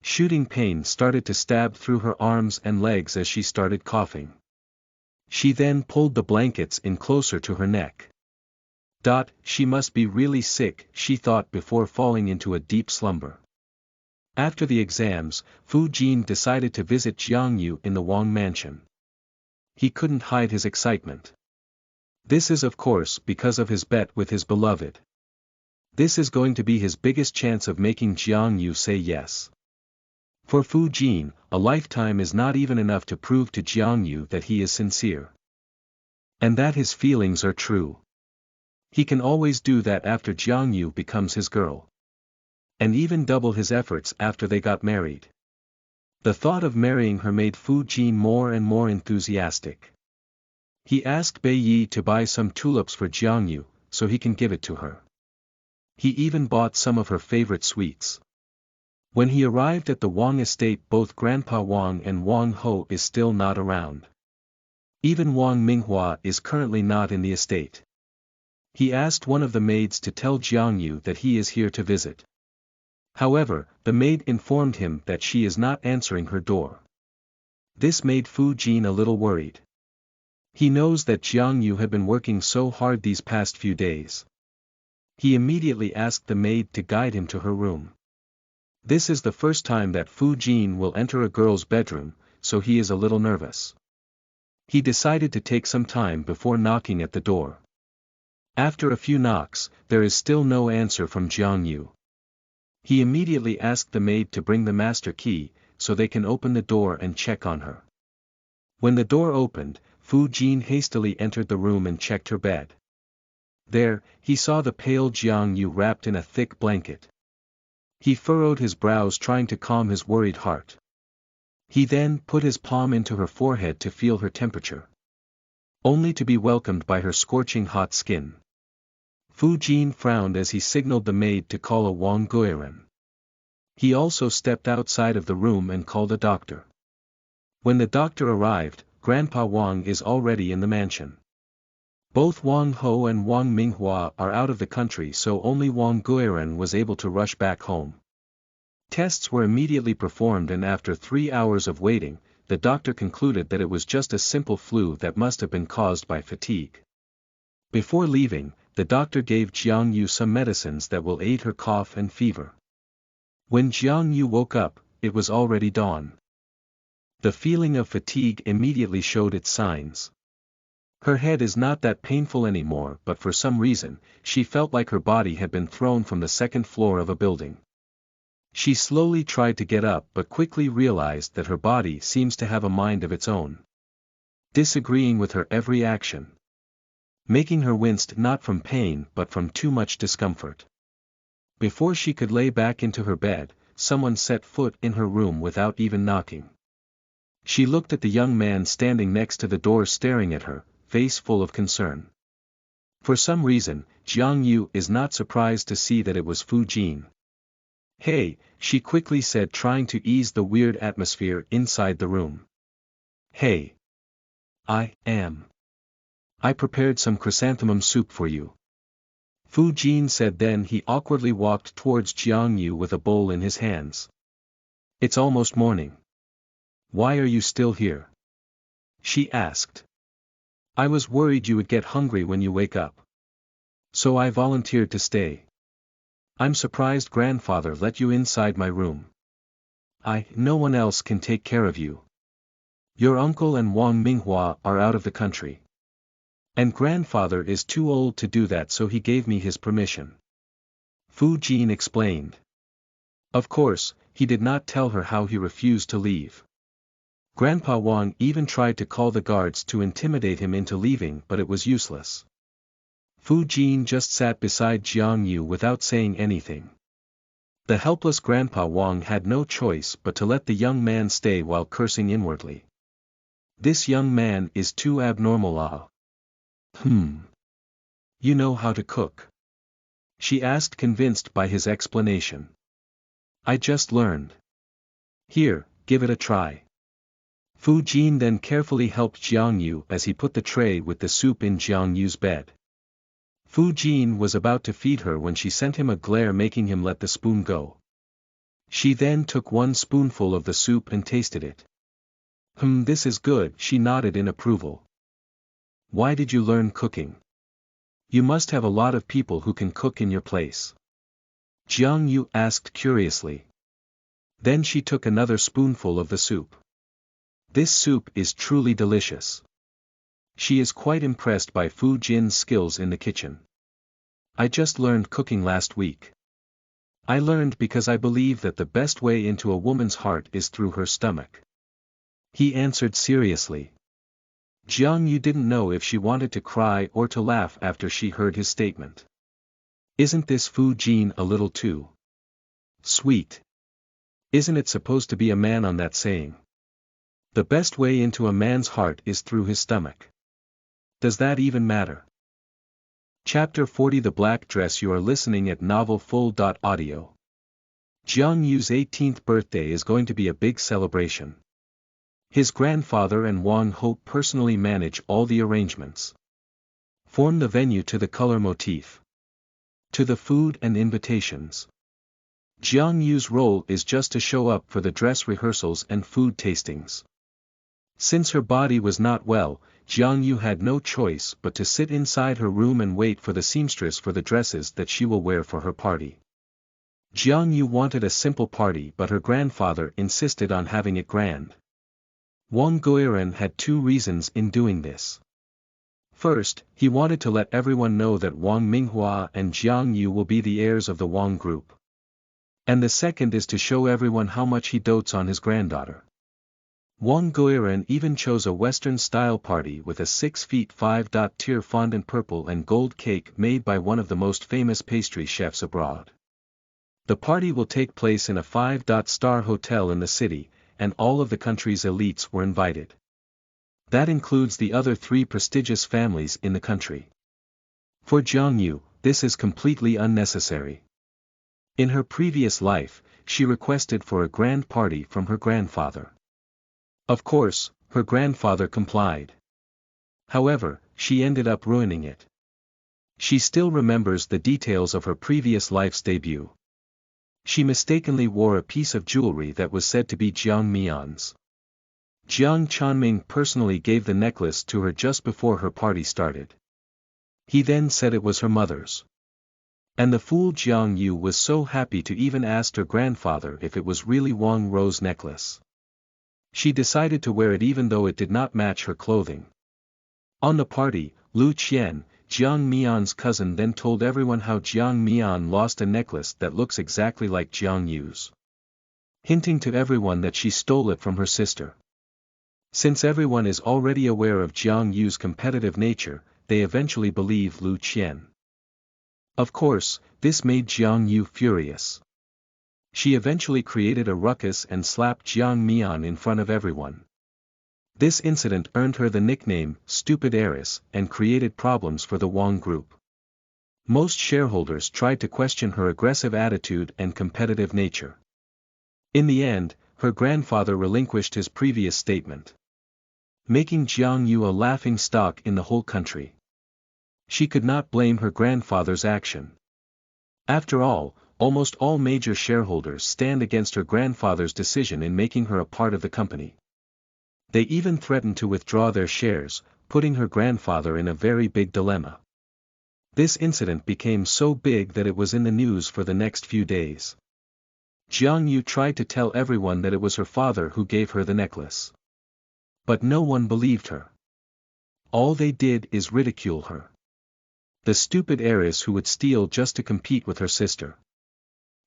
Shooting pain started to stab through her arms and legs as she started coughing. She then pulled the blankets in closer to her neck. She must be really sick, she thought before falling into a deep slumber. After the exams, Fu Jin decided to visit Jiang Yu in the Wang mansion. He couldn't hide his excitement. This is of course because of his bet with his beloved. This is going to be his biggest chance of making Jiang Yu say yes. For Fu Jin, a lifetime is not even enough to prove to Jiang Yu that he is sincere. And that his feelings are true. He can always do that after Jiang Yu becomes his girl. And even double his efforts after they got married. The thought of marrying her made Fu Jin more and more enthusiastic. He asked Bei Yi to buy some tulips for Jiang Yu, so he can give it to her. He even bought some of her favorite sweets. When he arrived at the Wang estate, both Grandpa Wang and Wang Ho is still not around. Even Wang Minghua is currently not in the estate. He asked one of the maids to tell Jiang Yu that he is here to visit. However, the maid informed him that she is not answering her door. This made Fu Jin a little worried. He knows that Jiang Yu had been working so hard these past few days. He immediately asked the maid to guide him to her room. This is the first time that Fu Jin will enter a girl's bedroom, so he is a little nervous. He decided to take some time before knocking at the door. After a few knocks, there is still no answer from Jiang Yu. He immediately asked the maid to bring the master key, so they can open the door and check on her. When the door opened, Fu Jin hastily entered the room and checked her bed. There, he saw the pale Jiang Yu wrapped in a thick blanket. He furrowed his brows trying to calm his worried heart. He then put his palm into her forehead to feel her temperature. Only to be welcomed by her scorching hot skin. Fu Jin frowned as he signaled the maid to call a Wang Guiren. He also stepped outside of the room and called a doctor. When the doctor arrived, Grandpa Wang is already in the mansion. Both Wang Ho and Wang Minghua are out of the country, so only Wang Guiren was able to rush back home. Tests were immediately performed, and after 3 hours of waiting, the doctor concluded that it was just a simple flu that must have been caused by fatigue. Before leaving, the doctor gave Jiang Yu some medicines that will aid her cough and fever. When Jiang Yu woke up, it was already dawn. The feeling of fatigue immediately showed its signs. Her head is not that painful anymore, but for some reason, she felt like her body had been thrown from the second floor of a building. She slowly tried to get up but quickly realized that her body seems to have a mind of its own. Disagreeing with her every action. Making her winced not from pain but from too much discomfort. Before she could lay back into her bed, someone set foot in her room without even knocking. She looked at the young man standing next to the door staring at her, face full of concern. For some reason, Jiang Yu is not surprised to see that it was Fu Jin. "Hey," she quickly said, trying to ease the weird atmosphere inside the room. "Hey. I prepared some chrysanthemum soup for you." Fu Jin said, then he awkwardly walked towards Jiang Yu with a bowl in his hands. "It's almost morning. Why are you still here?" she asked. "I was worried you would get hungry when you wake up. So I volunteered to stay. I'm surprised grandfather let you inside my room. No one else can take care of you. Your uncle and Wang Minghua are out of the country. And grandfather is too old to do that, so he gave me his permission." Fu Jin explained. Of course, he did not tell her how he refused to leave. Grandpa Wang even tried to call the guards to intimidate him into leaving, but it was useless. Fu Jin just sat beside Jiang Yu without saying anything. The helpless Grandpa Wang had no choice but to let the young man stay while cursing inwardly. This young man is too abnormal. You know how to cook?" she asked, convinced by his explanation. "I just learned. Here, give it a try." Fu Jin then carefully helped Jiang Yu as he put the tray with the soup in Jiang Yu's bed. Fu Jin was about to feed her when she sent him a glare, making him let the spoon go. She then took one spoonful of the soup and tasted it. This is good, she nodded in approval. Why did you learn cooking? You must have a lot of people who can cook in your place. Jiang Yu asked curiously. Then she took another spoonful of the soup. This soup is truly delicious. She is quite impressed by Fu Jin's skills in the kitchen. I just learned cooking last week. I learned because I believe that the best way into a woman's heart is through her stomach. He answered seriously. Jiang Yu didn't know if she wanted to cry or to laugh after she heard his statement. Isn't this Fu Jin a little too sweet? Isn't it supposed to be a man on that saying? The best way into a man's heart is through his stomach. Does that even matter? Chapter 40 The Black Dress. You are listening at novelfull.audio. Jiang Yu's 18th birthday is going to be a big celebration. His grandfather and Wang Hope personally manage all the arrangements. Form the venue to the color motif. To the food and invitations. Jiang Yu's role is just to show up for the dress rehearsals and food tastings. Since her body was not well, Jiang Yu had no choice but to sit inside her room and wait for the seamstress for the dresses that she will wear for her party. Jiang Yu wanted a simple party, but her grandfather insisted on having it grand. Wang Guiren had two reasons in doing this. First, he wanted to let everyone know that Wang Minghua and Jiang Yu will be the heirs of the Wang group. And the second is to show everyone how much he dotes on his granddaughter. Wang Guiren even chose a Western-style party with a 6 feet 5 tier fondant purple and gold cake made by one of the most famous pastry chefs abroad. The party will take place in a 5-star hotel in the city, and all of the country's elites were invited. That includes the other 3 prestigious families in the country. For Jiang Yu, this is completely unnecessary. In her previous life, she requested for a grand party from her grandfather. Of course, her grandfather complied. However, she ended up ruining it. She still remembers the details of her previous life's debut. She mistakenly wore a piece of jewelry that was said to be Jiang Mian's. Jiang Chanming personally gave the necklace to her just before her party started. He then said it was her mother's. And the fool Jiang Yu was so happy to even ask her grandfather if it was really Wang Ro's necklace. She decided to wear it even though it did not match her clothing. On the party, Lu Qian, Jiang Mian's cousin, then told everyone how Jiang Mian lost a necklace that looks exactly like Jiang Yu's, hinting to everyone that she stole it from her sister. Since everyone is already aware of Jiang Yu's competitive nature, they eventually believe Lu Qian. Of course, this made Jiang Yu furious. She eventually created a ruckus and slapped Jiang Mian in front of everyone. This incident earned her the nickname, Stupid Heiress, and created problems for the Wang group. Most shareholders tried to question her aggressive attitude and competitive nature. In the end, her grandfather relinquished his previous statement, making Jiang Yu a laughing stock in the whole country. She could not blame her grandfather's action. After all, almost all major shareholders stand against her grandfather's decision in making her a part of the company. They even threatened to withdraw their shares, putting her grandfather in a very big dilemma. This incident became so big that it was in the news for the next few days. Jiang Yu tried to tell everyone that it was her father who gave her the necklace. But no one believed her. All they did is ridicule her. The stupid heiress who would steal just to compete with her sister.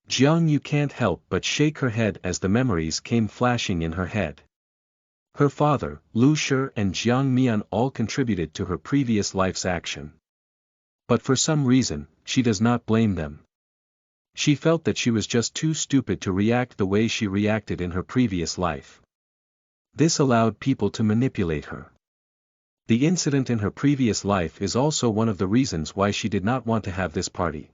Jiang Yu can't help but shake her head as the memories came flashing in her head. Her father, Lu Shi, and Jiang Mian all contributed to her previous life's action. But for some reason, she does not blame them. She felt that she was just too stupid to react the way she reacted in her previous life. This allowed people to manipulate her. The incident in her previous life is also one of the reasons why she did not want to have this party.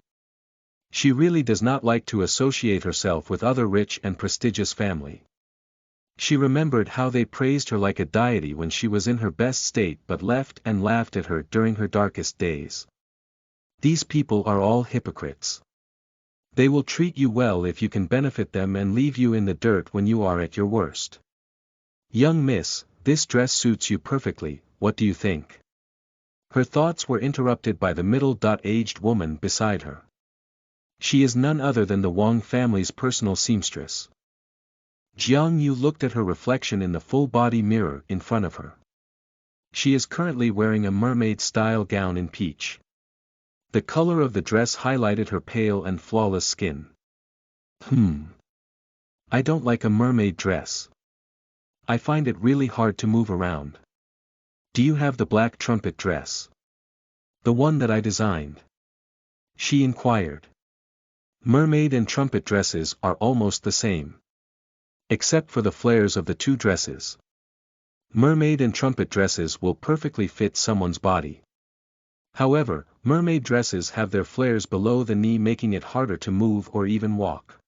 She really does not like to associate herself with other rich and prestigious family. She remembered how they praised her like a deity when she was in her best state but left and laughed at her during her darkest days. These people are all hypocrites. They will treat you well if you can benefit them and leave you in the dirt when you are at your worst. Young miss, this dress suits you perfectly, what do you think? Her thoughts were interrupted by the middle-aged woman beside her. She is none other than the Wang family's personal seamstress. Jiang Yu looked at her reflection in the full-body mirror in front of her. She is currently wearing a mermaid-style gown in peach. The color of the dress highlighted her pale and flawless skin. I don't like a mermaid dress. I find it really hard to move around. Do you have the black trumpet dress? The one that I designed? She inquired. Mermaid and trumpet dresses are almost the same. Except for the flares of the two dresses. Mermaid and trumpet dresses will perfectly fit someone's body. However, mermaid dresses have their flares below the knee, making it harder to move or even walk.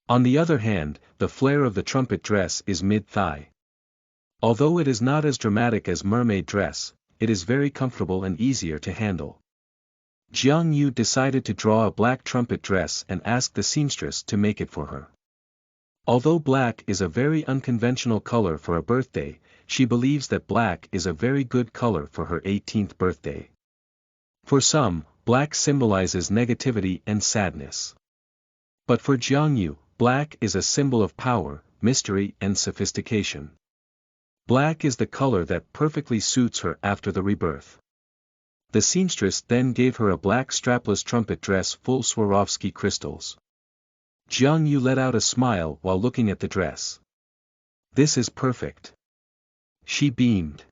On the other hand, the flare of the trumpet dress is mid-thigh. Although it is not as dramatic as mermaid dress, it is very comfortable and easier to handle. Jiang Yu decided to draw a black trumpet dress and asked the seamstress to make it for her. Although black is a very unconventional color for a birthday, she believes that black is a very good color for her 18th birthday. For some, black symbolizes negativity and sadness. But for Jiang Yu, black is a symbol of power, mystery and sophistication. Black is the color that perfectly suits her after the rebirth. The seamstress then gave her a black strapless trumpet dress full Swarovski crystals. Jiang Yu let out a smile while looking at the dress. This is perfect. She beamed.